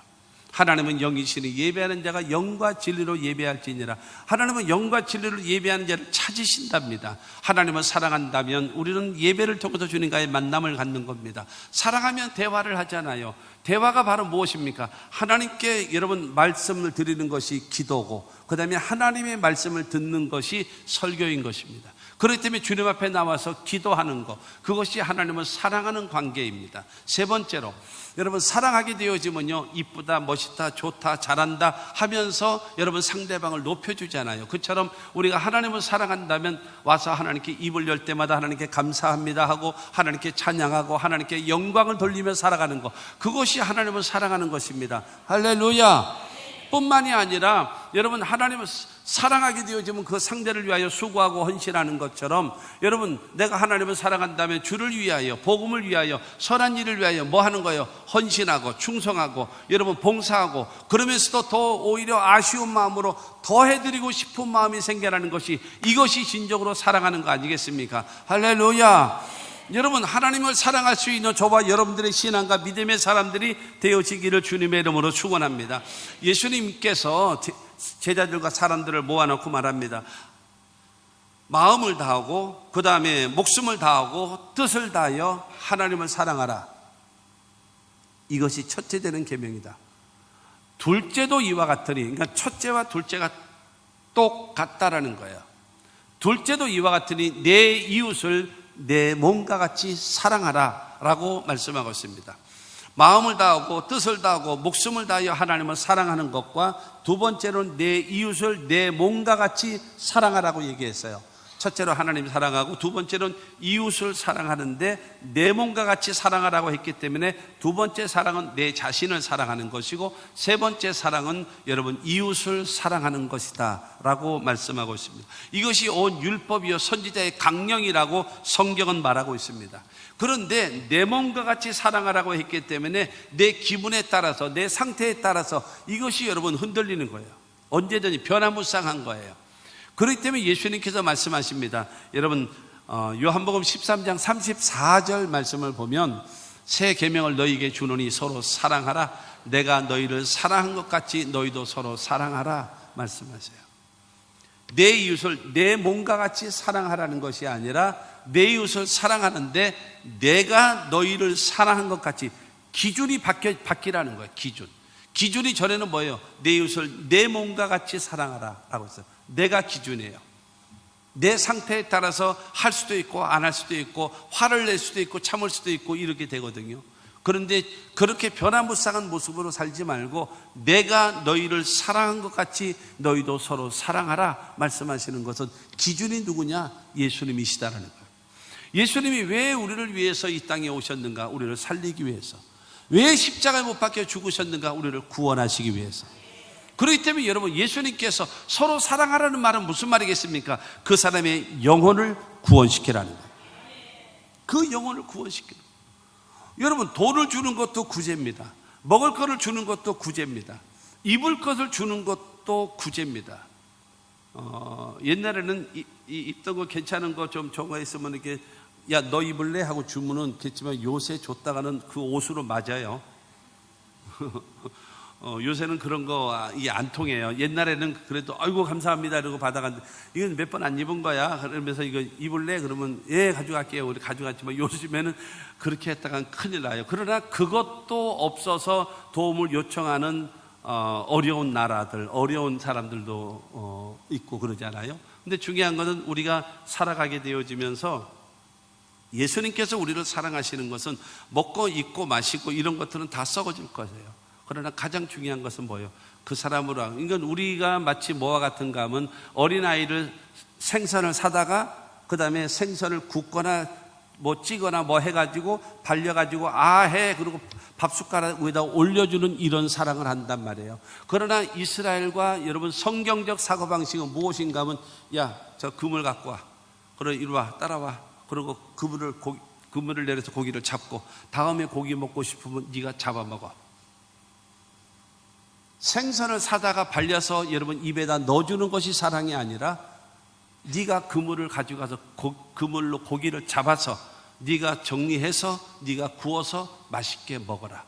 하나님은 영이시니 예배하는 자가 영과 진리로 예배할지니라. 하나님은 영과 진리로 예배하는 자를 찾으신답니다. 하나님을 사랑한다면 우리는 예배를 통해서 주님과의 만남을 갖는 겁니다. 사랑하면 대화를 하잖아요. 대화가 바로 무엇입니까? 하나님께 여러분 말씀을 드리는 것이 기도고 그 다음에 하나님의 말씀을 듣는 것이 설교인 것입니다. 그렇기 때문에 주님 앞에 나와서 기도하는 것, 그것이 하나님을 사랑하는 관계입니다. 세 번째로 여러분, 사랑하게 되어지면요, 이쁘다, 멋있다, 좋다, 잘한다 하면서 여러분 상대방을 높여주잖아요. 그처럼 우리가 하나님을 사랑한다면 와서 하나님께 입을 열 때마다 하나님께 감사합니다 하고 하나님께 찬양하고 하나님께 영광을 돌리며 살아가는 것, 그것이 하나님을 사랑하는 것입니다. 할렐루야. 뿐만이 아니라 여러분, 하나님을 사랑하게 되어지면 그 상대를 위하여 수고하고 헌신하는 것처럼 여러분, 내가 하나님을 사랑한다면 주를 위하여, 복음을 위하여, 선한 일을 위하여 뭐 하는 거예요? 헌신하고 충성하고 여러분 봉사하고, 그러면서도 더 오히려 아쉬운 마음으로 더 해드리고 싶은 마음이 생겨나는 것이, 이것이 진정으로 사랑하는 거 아니겠습니까? 할렐루야. 여러분, 하나님을 사랑할 수 있는 저와 여러분들의 신앙과 믿음의 사람들이 되어지기를 주님의 이름으로 축원합니다. 예수님께서 제자들과 사람들을 모아놓고 말합니다. 마음을 다하고 그 다음에 목숨을 다하고 뜻을 다하여 하나님을 사랑하라. 이것이 첫째 되는 계명이다. 둘째도 이와 같으니, 그러니까 첫째와 둘째가 똑같다라는 거예요. 둘째도 이와 같으니 내 이웃을 내 몸과 같이 사랑하라 라고 말씀하고 있습니다. 마음을 다하고 뜻을 다하고 목숨을 다하여 하나님을 사랑하는 것과 두 번째로는 내 이웃을 내 몸과 같이 사랑하라고 얘기했어요. 첫째로 하나님 사랑하고 두 번째로는 이웃을 사랑하는데 내 몸과 같이 사랑하라고 했기 때문에 두 번째 사랑은 내 자신을 사랑하는 것이고 세 번째 사랑은 여러분 이웃을 사랑하는 것이다 라고 말씀하고 있습니다. 이것이 온 율법이요 선지자의 강령이라고 성경은 말하고 있습니다. 그런데 내 몸과 같이 사랑하라고 했기 때문에 내 기분에 따라서 내 상태에 따라서 이것이 여러분 흔들리는 거예요. 언제든지 변화무쌍한 거예요. 그렇기 때문에 예수님께서 말씀하십니다. 여러분 요한복음 13장 34절 말씀을 보면 새 계명을 너희에게 주노니 서로 사랑하라. 내가 너희를 사랑한 것 같이 너희도 서로 사랑하라 말씀하세요. 내 이웃을 내 몸과 같이 사랑하라는 것이 아니라 내 이웃을 사랑하는데 내가 너희를 사랑한 것 같이 기준이 바뀌라는 거예요. 기준이 전에는 뭐예요? 내 이웃을 내 몸과 같이 사랑하라 라고 했어요. 내가 기준이에요. 내 상태에 따라서 할 수도 있고 안 할 수도 있고 화를 낼 수도 있고 참을 수도 있고 이렇게 되거든요. 그런데 그렇게 변화무쌍한 모습으로 살지 말고 내가 너희를 사랑한 것 같이 너희도 서로 사랑하라 말씀하시는 것은 기준이 누구냐? 예수님이시다라는 거예요. 예수님이 왜 우리를 위해서 이 땅에 오셨는가? 우리를 살리기 위해서. 왜 십자가에 못 박혀 죽으셨는가? 우리를 구원하시기 위해서. 그렇기 때문에 여러분 예수님께서 서로 사랑하라는 말은 무슨 말이겠습니까? 그 사람의 영혼을 구원시키라는 거예요. 그 영혼을 구원시키는 거예요. 여러분 돈을 주는 것도 구제입니다. 먹을 것을 주는 것도 구제입니다. 입을 것을 주는 것도 구제입니다. 옛날에는 입던 거 괜찮은 거 좀 좋은 거 있으면 이렇게 야 너 입을래? 하고 주면은 겠지만 요새 줬다가는 그 옷으로 맞아요. 요새는 그런 거 이게 안 통해요. 옛날에는 그래도 아이고 감사합니다 이러고 받아갔는데 이건 몇 번 안 입은 거야 그러면서 이거 입을래? 그러면 예 가져갈게요. 우리 가져갔지만 요즘에는 그렇게 했다간 큰일 나요. 그러나 그것도 없어서 도움을 요청하는 어려운 나라들, 어려운 사람들도 있고 그러잖아요. 근데 중요한 것은 우리가 살아가게 되어지면서 예수님께서 우리를 사랑하시는 것은 먹고 입고 마시고 이런 것들은 다 썩어질 거예요. 그러나 가장 중요한 것은 뭐예요? 그 사람으로. 이건 우리가 마치 뭐와 같은가 하면 어린아이를 생선을 사다가 그 다음에 생선을 굽거나 뭐 찌거나 뭐 해가지고 발려가지고 해 그리고 밥숟가락 위에다 올려주는 이런 사랑을 한단 말이에요. 그러나 이스라엘과 여러분 성경적 사고방식은 무엇인가 하면 야 저 그물 갖고 와. 그래 이리 와 따라와. 그리고 그물을 내려서 고기를 잡고 다음에 고기 먹고 싶으면 네가 잡아먹어. 생선을 사다가 발려서 여러분 입에다 넣어주는 것이 사랑이 아니라 네가 그물을 가지고 가서 그물로 고기를 잡아서 네가 정리해서 네가 구워서 맛있게 먹어라.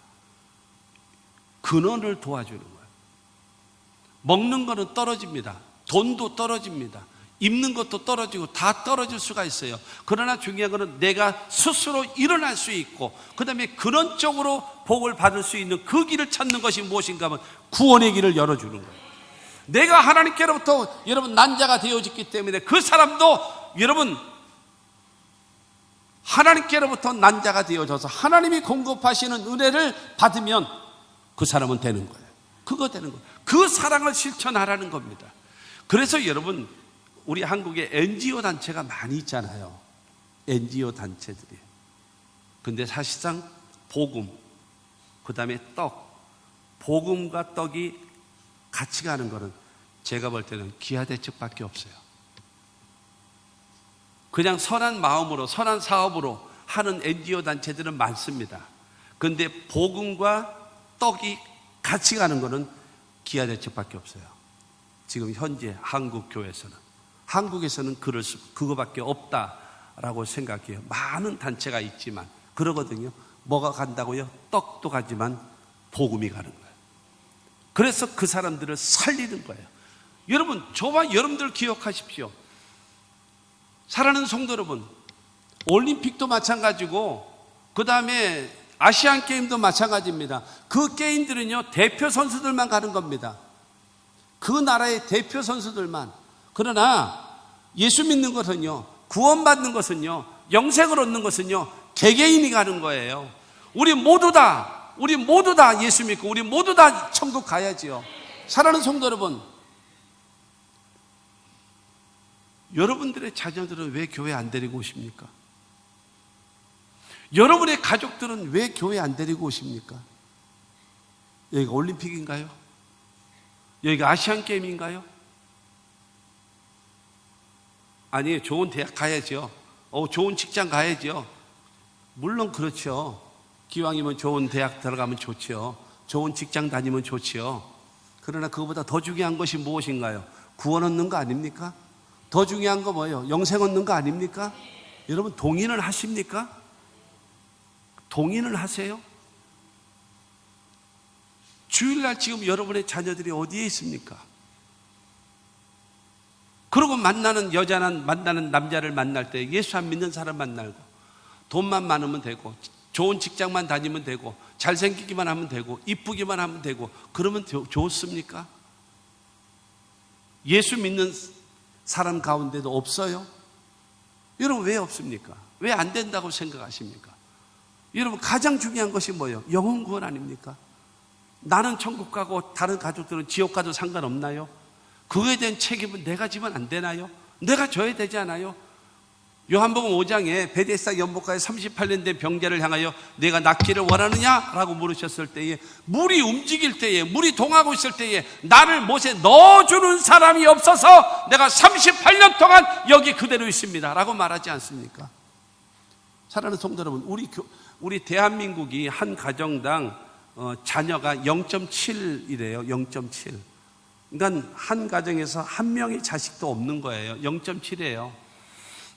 근원을 도와주는 거예요. 먹는 거는 떨어집니다. 돈도 떨어집니다. 입는 것도 떨어지고 다 떨어질 수가 있어요. 그러나 중요한 것은 내가 스스로 일어날 수 있고 그 다음에 근원적으로 복을 받을 수 있는 그 길을 찾는 것이 무엇인가 하면 구원의 길을 열어주는 거예요. 내가 하나님께로부터 여러분 난자가 되어졌기 때문에 그 사람도 여러분 하나님께로부터 난자가 되어져서 하나님이 공급하시는 은혜를 받으면 그 사람은 되는 거예요. 그거 되는 거예요. 그 사랑을 실천하라는 겁니다. 그래서 여러분 우리 한국에 NGO 단체가 많이 있잖아요. NGO 단체들이. 근데 사실상 복음, 그 다음에 떡, 복음과 떡이 같이 가는 거는 제가 볼 때는 기하대책밖에 없어요. 그냥 선한 마음으로 선한 사업으로 하는 NGO 단체들은 많습니다. 그런데 복음과 떡이 같이 가는 거는 기하대책밖에 없어요. 지금 현재 한국에서는 그거밖에 없다라고 생각해요. 많은 단체가 있지만 그러거든요. 뭐가 간다고요? 떡도 가지만 복음이 가는 거예요. 그래서 그 사람들을 살리는 거예요. 여러분, 저와 여러분들 기억하십시오. 사랑하는 성도 여러분, 올림픽도 마찬가지고 그 다음에 아시안 게임도 마찬가지입니다. 그 게임들은요 대표 선수들만 가는 겁니다. 그 나라의 대표 선수들만. 그러나 예수 믿는 것은요, 구원받는 것은요, 영생을 얻는 것은요, 개개인이 가는 거예요. 우리 모두 다 예수 믿고 우리 모두 다 천국 가야지요. 사랑하는 성도 여러분, 여러분들의 자녀들은 왜 교회 안 데리고 오십니까? 여러분의 가족들은 왜 교회 안 데리고 오십니까? 여기가 올림픽인가요? 여기가 아시안게임인가요? 아니, 좋은 대학 가야죠. 좋은 직장 가야죠. 물론 그렇죠. 기왕이면 좋은 대학 들어가면 좋죠. 좋은 직장 다니면 좋죠. 그러나 그거보다 더 중요한 것이 무엇인가요? 구원 얻는 거 아닙니까? 더 중요한 거 뭐예요? 영생 얻는 거 아닙니까? 여러분, 동의를 하십니까? 동의를 하세요? 주일날 지금 여러분의 자녀들이 어디에 있습니까? 그리고 만나는 여자는 만나는 남자를 만날 때 예수 안 믿는 사람 만나고 돈만 많으면 되고 좋은 직장만 다니면 되고 잘생기기만 하면 되고 이쁘기만 하면 되고 그러면 좋습니까? 예수 믿는 사람 가운데도 없어요? 여러분, 왜 없습니까? 왜 안 된다고 생각하십니까? 여러분, 가장 중요한 것이 뭐예요? 영혼 구원 아닙니까? 나는 천국 가고 다른 가족들은 지옥 가도 상관없나요? 그거에 대한 책임은 내가 지면 안 되나요? 내가 져야 되지 않아요? 요한복음 5장에 베데스다 연못가에 38년 된 병자를 향하여 내가 낫기를 원하느냐? 라고 물으셨을 때에, 물이 움직일 때에, 물이 동하고 있을 때에 나를 못에 넣어주는 사람이 없어서 내가 38년 동안 여기 그대로 있습니다 라고 말하지 않습니까? 사랑하는 성도 여러분, 우리 대한민국이 한 가정당 자녀가 0.7이래요. 0.7. 그러니까 한 가정에서 한 명의 자식도 없는 거예요. 0.7이에요.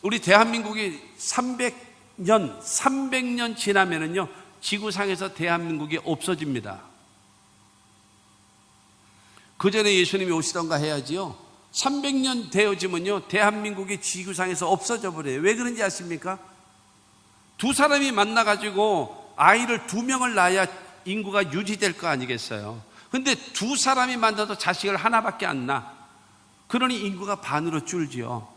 우리 대한민국이 300년 지나면은요, 지구상에서 대한민국이 없어집니다. 그 전에 예수님이 오시던가 해야지요. 300년 되어지면요, 대한민국이 지구상에서 없어져 버려요. 왜 그런지 아십니까? 두 사람이 만나가지고 아이를 2명을 낳아야 인구가 유지될 거 아니겠어요? 근데 두 사람이 만나도 자식을 하나밖에 안 낳아. 그러니 인구가 반으로 줄지요.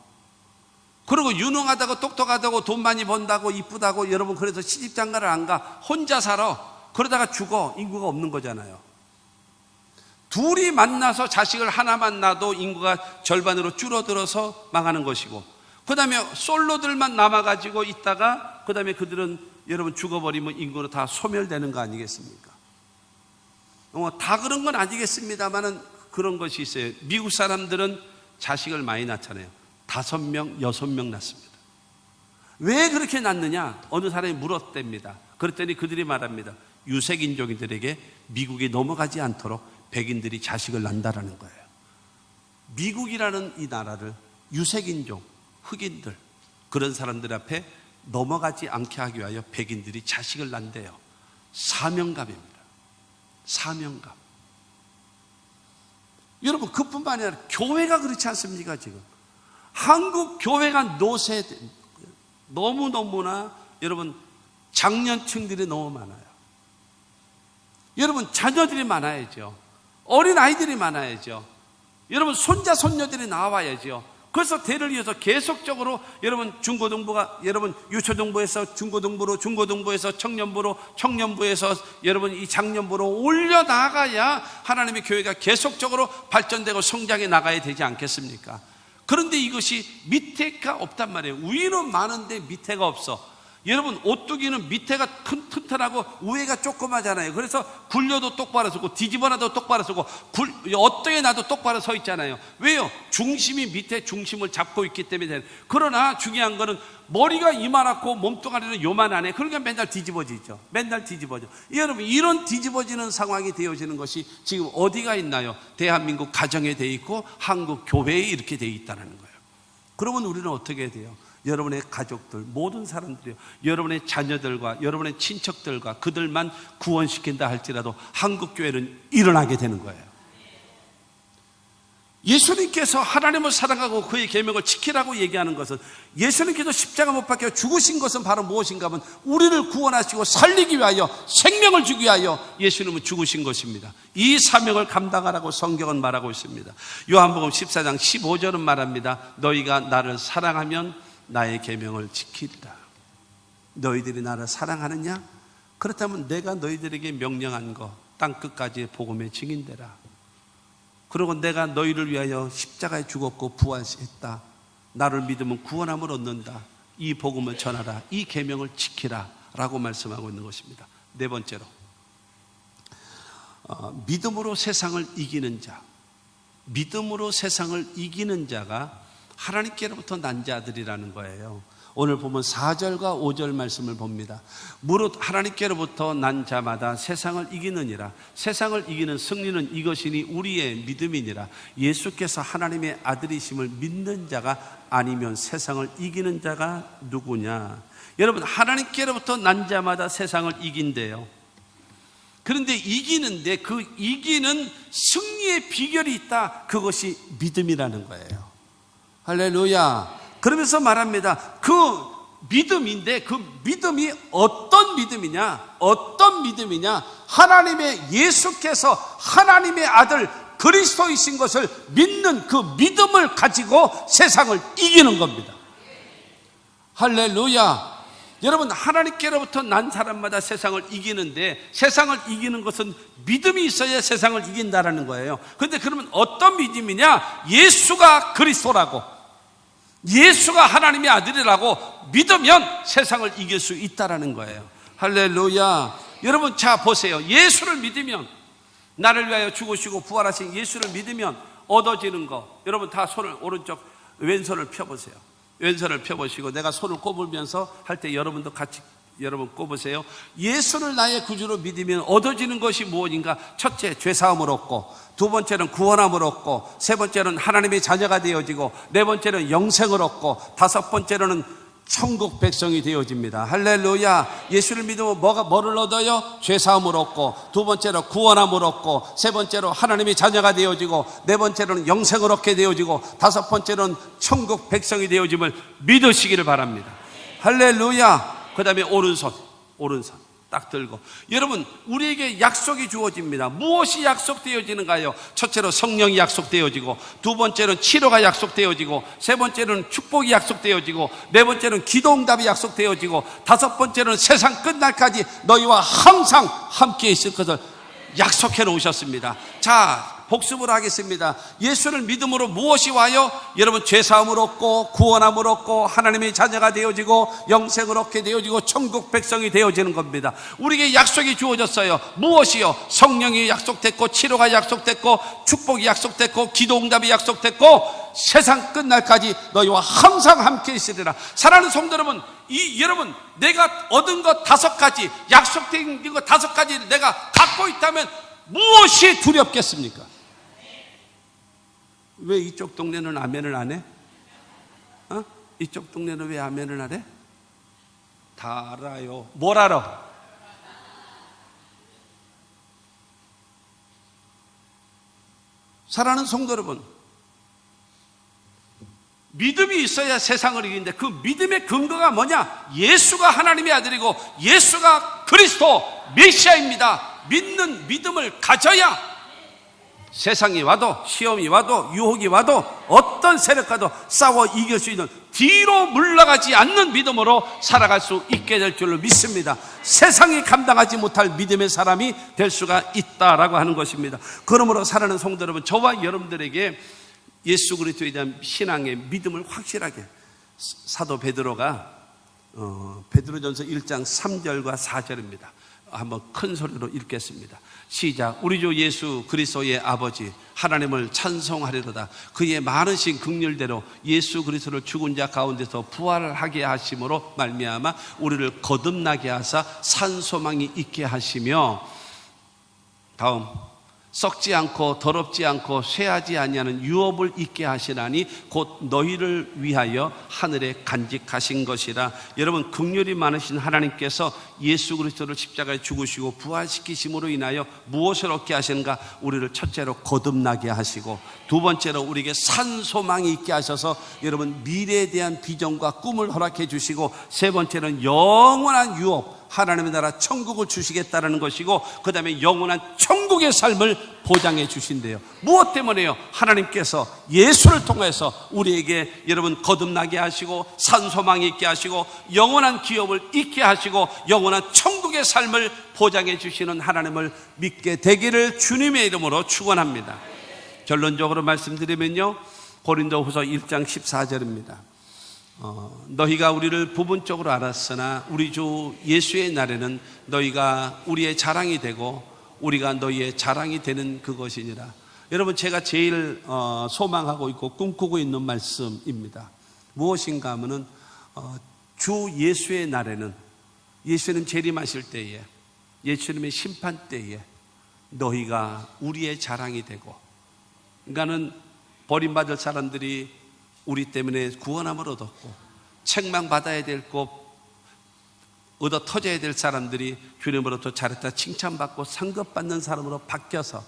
그리고 유능하다고 똑똑하다고 돈 많이 번다고 이쁘다고 여러분 그래서 시집장가를 안 가. 혼자 살아. 그러다가 죽어. 인구가 없는 거잖아요. 둘이 만나서 자식을 하나만 낳아도 인구가 절반으로 줄어들어서 망하는 것이고, 그 다음에 솔로들만 남아가지고 있다가 그 다음에 그들은 여러분 죽어버리면 인구로 다 소멸되는 거 아니겠습니까? 다 그런 건 아니겠습니다만은 그런 것이 있어요. 미국 사람들은 자식을 많이 낳잖아요. 5명, 6명 낳습니다. 왜 그렇게 낳느냐? 어느 사람이 물었답니다. 그랬더니 그들이 말합니다. 유색인종들에게 미국이 넘어가지 않도록 백인들이 자식을 낳는다라는 거예요. 미국이라는 이 나라를 유색인종, 흑인들, 그런 사람들 앞에 넘어가지 않게 하기 위하여 백인들이 자식을 낳는데요. 사명감입니다. 사명감. 여러분, 그뿐만 아니라 교회가 그렇지 않습니까? 지금 한국 교회가 너무나 여러분 장년층들이 너무 많아요. 여러분, 자녀들이 많아야죠. 어린 아이들이 많아야죠. 여러분, 손자 손녀들이 나와야죠. 그래서 대를 이어서 계속적으로 여러분 중고등부가 여러분 유초등부에서 중고등부로, 중고등부에서 청년부로, 청년부에서 여러분 이 장년부로 올려 나가야 하나님의 교회가 계속적으로 발전되고 성장해 나가야 되지 않겠습니까? 그런데 이것이 밑에가 없단 말이에요. 위는 많은데 밑에가 없어. 여러분, 오뚜기는 밑에가 튼튼하고 위에가 조그마잖아요. 그래서 굴려도 똑바로 서고 뒤집어놔도 똑바로 서고 어떻게 놔도 똑바로 서 있잖아요. 왜요? 중심이 밑에 중심을 잡고 있기 때문에. 그러나 중요한 거는 머리가 이만하고 몸뚱아리는 요만하네. 그러니까 맨날 뒤집어지죠. 맨날 뒤집어져. 여러분, 이런 뒤집어지는 상황이 되어지는 것이 지금 어디가 있나요? 대한민국 가정에 돼 있고 한국 교회에 이렇게 돼 있다는 거예요. 그러면 우리는 어떻게 해야 돼요? 여러분의 가족들, 모든 사람들이요, 여러분의 자녀들과 여러분의 친척들과 그들만 구원시킨다 할지라도 한국교회는 일어나게 되는 거예요. 예수님께서 하나님을 사랑하고 그의 계명을 지키라고 얘기하는 것은, 예수님께서 십자가 못 박혀 죽으신 것은 바로 무엇인가 하면 우리를 구원하시고 살리기 위하여, 생명을 주기 위하여 예수님은 죽으신 것입니다. 이 사명을 감당하라고 성경은 말하고 있습니다. 요한복음 14장 15절은 말합니다. 너희가 나를 사랑하면 나의 계명을 지키리라. 너희들이 나를 사랑하느냐? 그렇다면 내가 너희들에게 명령한 거 땅끝까지 복음의 증인되라. 그리고 내가 너희를 위하여 십자가에 죽었고 부활했다. 나를 믿으면 구원함을 얻는다. 이 복음을 전하라. 이 계명을 지키라 라고 말씀하고 있는 것입니다. 네 번째로, 믿음으로 세상을 이기는 자. 믿음으로 세상을 이기는 자가 하나님께로부터 난 자들이라는 거예요. 오늘 보면 4절과 5절 말씀을 봅니다. 무릇 하나님께로부터 난 자마다 세상을 이기느니라. 세상을 이기는 승리는 이것이니 우리의 믿음이니라. 예수께서 하나님의 아들이심을 믿는 자가 아니면 세상을 이기는 자가 누구냐? 여러분, 하나님께로부터 난 자마다 세상을 이긴대요. 그런데 이기는데 그 이기는 승리의 비결이 있다. 그것이 믿음이라는 거예요. 할렐루야. 그러면서 말합니다. 그 믿음인데 그 믿음이 어떤 믿음이냐? 어떤 믿음이냐? 하나님의 예수께서 하나님의 아들 그리스도이신 것을 믿는 그 믿음을 가지고 세상을 이기는 겁니다. 할렐루야. 여러분, 하나님께로부터 난 사람마다 세상을 이기는데 세상을 이기는 것은 믿음이 있어야 세상을 이긴다라는 거예요. 그런데 그러면 어떤 믿음이냐? 예수가 그리스도라고, 예수가 하나님의 아들이라고 믿으면 세상을 이길 수 있다라는 거예요. 할렐루야. 여러분, 자 보세요. 예수를 믿으면, 나를 위하여 죽으시고 부활하신 예수를 믿으면 얻어지는 거, 여러분 다 손을 오른쪽 왼손을 펴보세요. 왼손을 펴보시고 내가 손을 꼽으면서 할 때 여러분도 같이 여러분 꼽으세요. 예수를 나의 구주로 믿으면 얻어지는 것이 무엇인가? 첫째, 죄사함을 얻고, 두 번째는 구원함을 얻고, 세 번째는 하나님의 자녀가 되어지고, 네 번째는 영생을 얻고, 다섯 번째로는 천국 백성이 되어집니다. 할렐루야. 예수를 믿으면 뭐를 얻어요? 죄사함을 얻고, 두 번째로 구원함을 얻고, 세 번째로 하나님의 자녀가 되어지고, 네 번째로는 영생을 얻게 되어지고, 다섯 번째로는 천국 백성이 되어짐을 믿으시기를 바랍니다. 할렐루야. 그 다음에 오른손 딱 들고, 여러분, 우리에게 약속이 주어집니다. 무엇이 약속되어지는가요? 첫째로 성령이 약속되어지고, 두 번째는 치료가 약속되어지고, 세 번째는 축복이 약속되어지고, 네 번째는 기도응답이 약속되어지고, 다섯 번째는 세상 끝날까지 너희와 항상 함께 있을 것을 약속해 놓으셨습니다. 자, 복습을 하겠습니다. 예수를 믿음으로 무엇이 와요? 여러분, 죄사함을 얻고, 구원함을 얻고, 하나님의 자녀가 되어지고, 영생을 얻게 되어지고, 천국 백성이 되어지는 겁니다. 우리에게 약속이 주어졌어요. 무엇이요? 성령이 약속됐고, 치료가 약속됐고, 축복이 약속됐고, 기도응답이 약속됐고, 세상 끝날까지 너희와 항상 함께 있으리라. 사랑하는 성도 여러분, 여러분, 내가 얻은 것 5가지, 약속된 것 5가지를 내가 갖고 있다면 무엇이 두렵겠습니까? 왜 이쪽 동네는 아멘을 안 해? 이쪽 동네는 왜 아멘을 안 해? 다 알아요. 뭘 알아? 사랑하는 성도 여러분, 믿음이 있어야 세상을 이기는데 그 믿음의 근거가 뭐냐? 예수가 하나님의 아들이고 예수가 그리스도 메시아입니다. 믿는 믿음을 가져야 세상이 와도, 시험이 와도, 유혹이 와도, 어떤 세력과도 싸워 이길 수 있는, 뒤로 물러가지 않는 믿음으로 살아갈 수 있게 될 줄로 믿습니다. 세상이 감당하지 못할 믿음의 사람이 될 수가 있다라고 하는 것입니다. 그러므로 사랑하는 성도 여러분, 저와 여러분들에게 예수 그리스도에 대한 신앙의 믿음을 확실하게, 사도 베드로가 베드로전서 1장 3절과 4절입니다. 한번 큰 소리로 읽겠습니다. 시작. 우리 주 예수 그리스도의 아버지 하나님을 찬송하리로다. 그의 많으신 긍휼대로 예수 그리스도를 죽은 자 가운데서 부활하게 하심으로 말미암아 우리를 거듭나게 하사 산 소망이 있게 하시며, 다음, 썩지 않고 더럽지 않고 쇠하지 아니하는 유업을 있게 하시나니 곧 너희를 위하여 하늘에 간직하신 것이라. 여러분, 긍휼이 많으신 하나님께서 예수 그리스도를 십자가에 죽으시고 부활시키심으로 인하여 무엇을 얻게 하시는가? 우리를 첫째로 거듭나게 하시고, 두 번째로 우리에게 산 소망이 있게 하셔서 여러분 미래에 대한 비전과 꿈을 허락해 주시고, 세 번째는 영원한 유업, 하나님의 나라 천국을 주시겠다는 것이고, 그 다음에 영원한 천국의 삶을 보장해 주신대요. 무엇 때문에요? 하나님께서 예수를 통해서 우리에게 여러분 거듭나게 하시고, 산소망이 있게 하시고, 영원한 기업을 있게 하시고, 영원한 천국의 삶을 보장해 주시는 하나님을 믿게 되기를 주님의 이름으로 축원합니다. 결론적으로 말씀드리면요, 고린도후서 1장 14절입니다. 너희가 우리를 부분적으로 알았으나 우리 주 예수의 날에는 너희가 우리의 자랑이 되고 우리가 너희의 자랑이 되는 그것이니라. 여러분, 제가 제일 소망하고 있고 꿈꾸고 있는 말씀입니다. 무엇인가 하면은 주 예수의 날에는, 예수님 재림하실 때에, 예수님의 심판 때에 너희가 우리의 자랑이 되고, 그러니까는 버림받을 사람들이 우리 때문에 구원함을 얻었고, 책망받아야 될 것, 얻어 터져야 될 사람들이 주님으로부터 잘했다 칭찬받고 상급받는 사람으로 바뀌어서,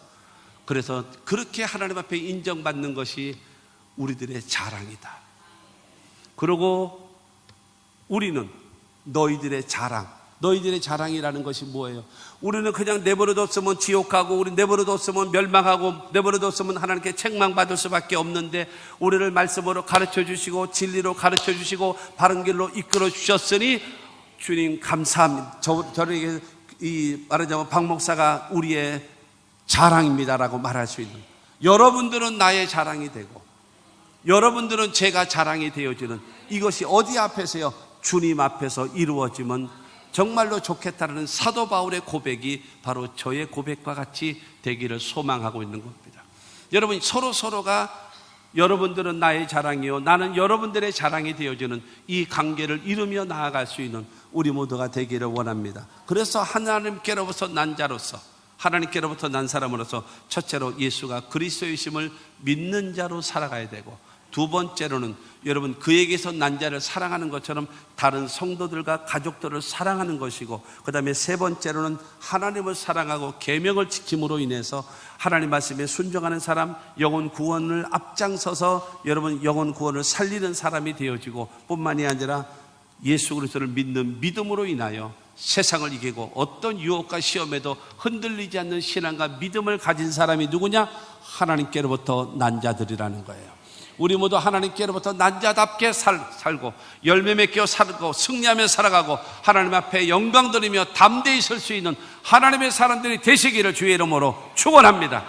그래서 그렇게 하나님 앞에 인정받는 것이 우리들의 자랑이다. 그리고 우리는 너희들의 자랑, 너희들의 자랑이라는 것이 뭐예요? 우리는 그냥 내버려뒀으면 지옥 가고, 우리 내버려뒀으면 멸망하고, 내버려뒀으면 하나님께 책망받을 수밖에 없는데, 우리를 말씀으로 가르쳐 주시고 진리로 가르쳐 주시고 바른 길로 이끌어 주셨으니 주님 감사합니다. 저에게 말하자면 박 목사가 우리의 자랑입니다라고 말할 수 있는, 여러분들은 나의 자랑이 되고 여러분들은 제가 자랑이 되어지는, 이것이 어디 앞에서요? 주님 앞에서 이루어지면 정말로 좋겠다는 사도 바울의 고백이 바로 저의 고백과 같이 되기를 소망하고 있는 겁니다. 여러분, 서로가 여러분들은 나의 자랑이요, 나는 여러분들의 자랑이 되어지는 이 관계를 이루며 나아갈 수 있는 우리 모두가 되기를 원합니다. 그래서 하나님께로부터 난 자로서, 하나님께로부터 난 사람으로서 첫째로 예수가 그리스도이심을 믿는 자로 살아가야 되고, 두 번째로는 여러분 그에게서 난 자를 사랑하는 것처럼 다른 성도들과 가족들을 사랑하는 것이고, 그 다음에 세 번째로는 하나님을 사랑하고 계명을 지킴으로 인해서 하나님 말씀에 순종하는 사람, 영혼 구원을 앞장서서 여러분 영혼 구원을 살리는 사람이 되어지고, 뿐만이 아니라 예수 그리스도를 믿는 믿음으로 인하여 세상을 이기고 어떤 유혹과 시험에도 흔들리지 않는 신앙과 믿음을 가진 사람이 누구냐? 하나님께로부터 난 자들이라는 거예요. 우리 모두 하나님께로부터 난 자답게 살고 열매 맺겨 살고 승리하며 살아가고 하나님 앞에 영광 드리며 담대히 설 수 있는 하나님의 사람들이 되시기를 주의 이름으로 축원합니다.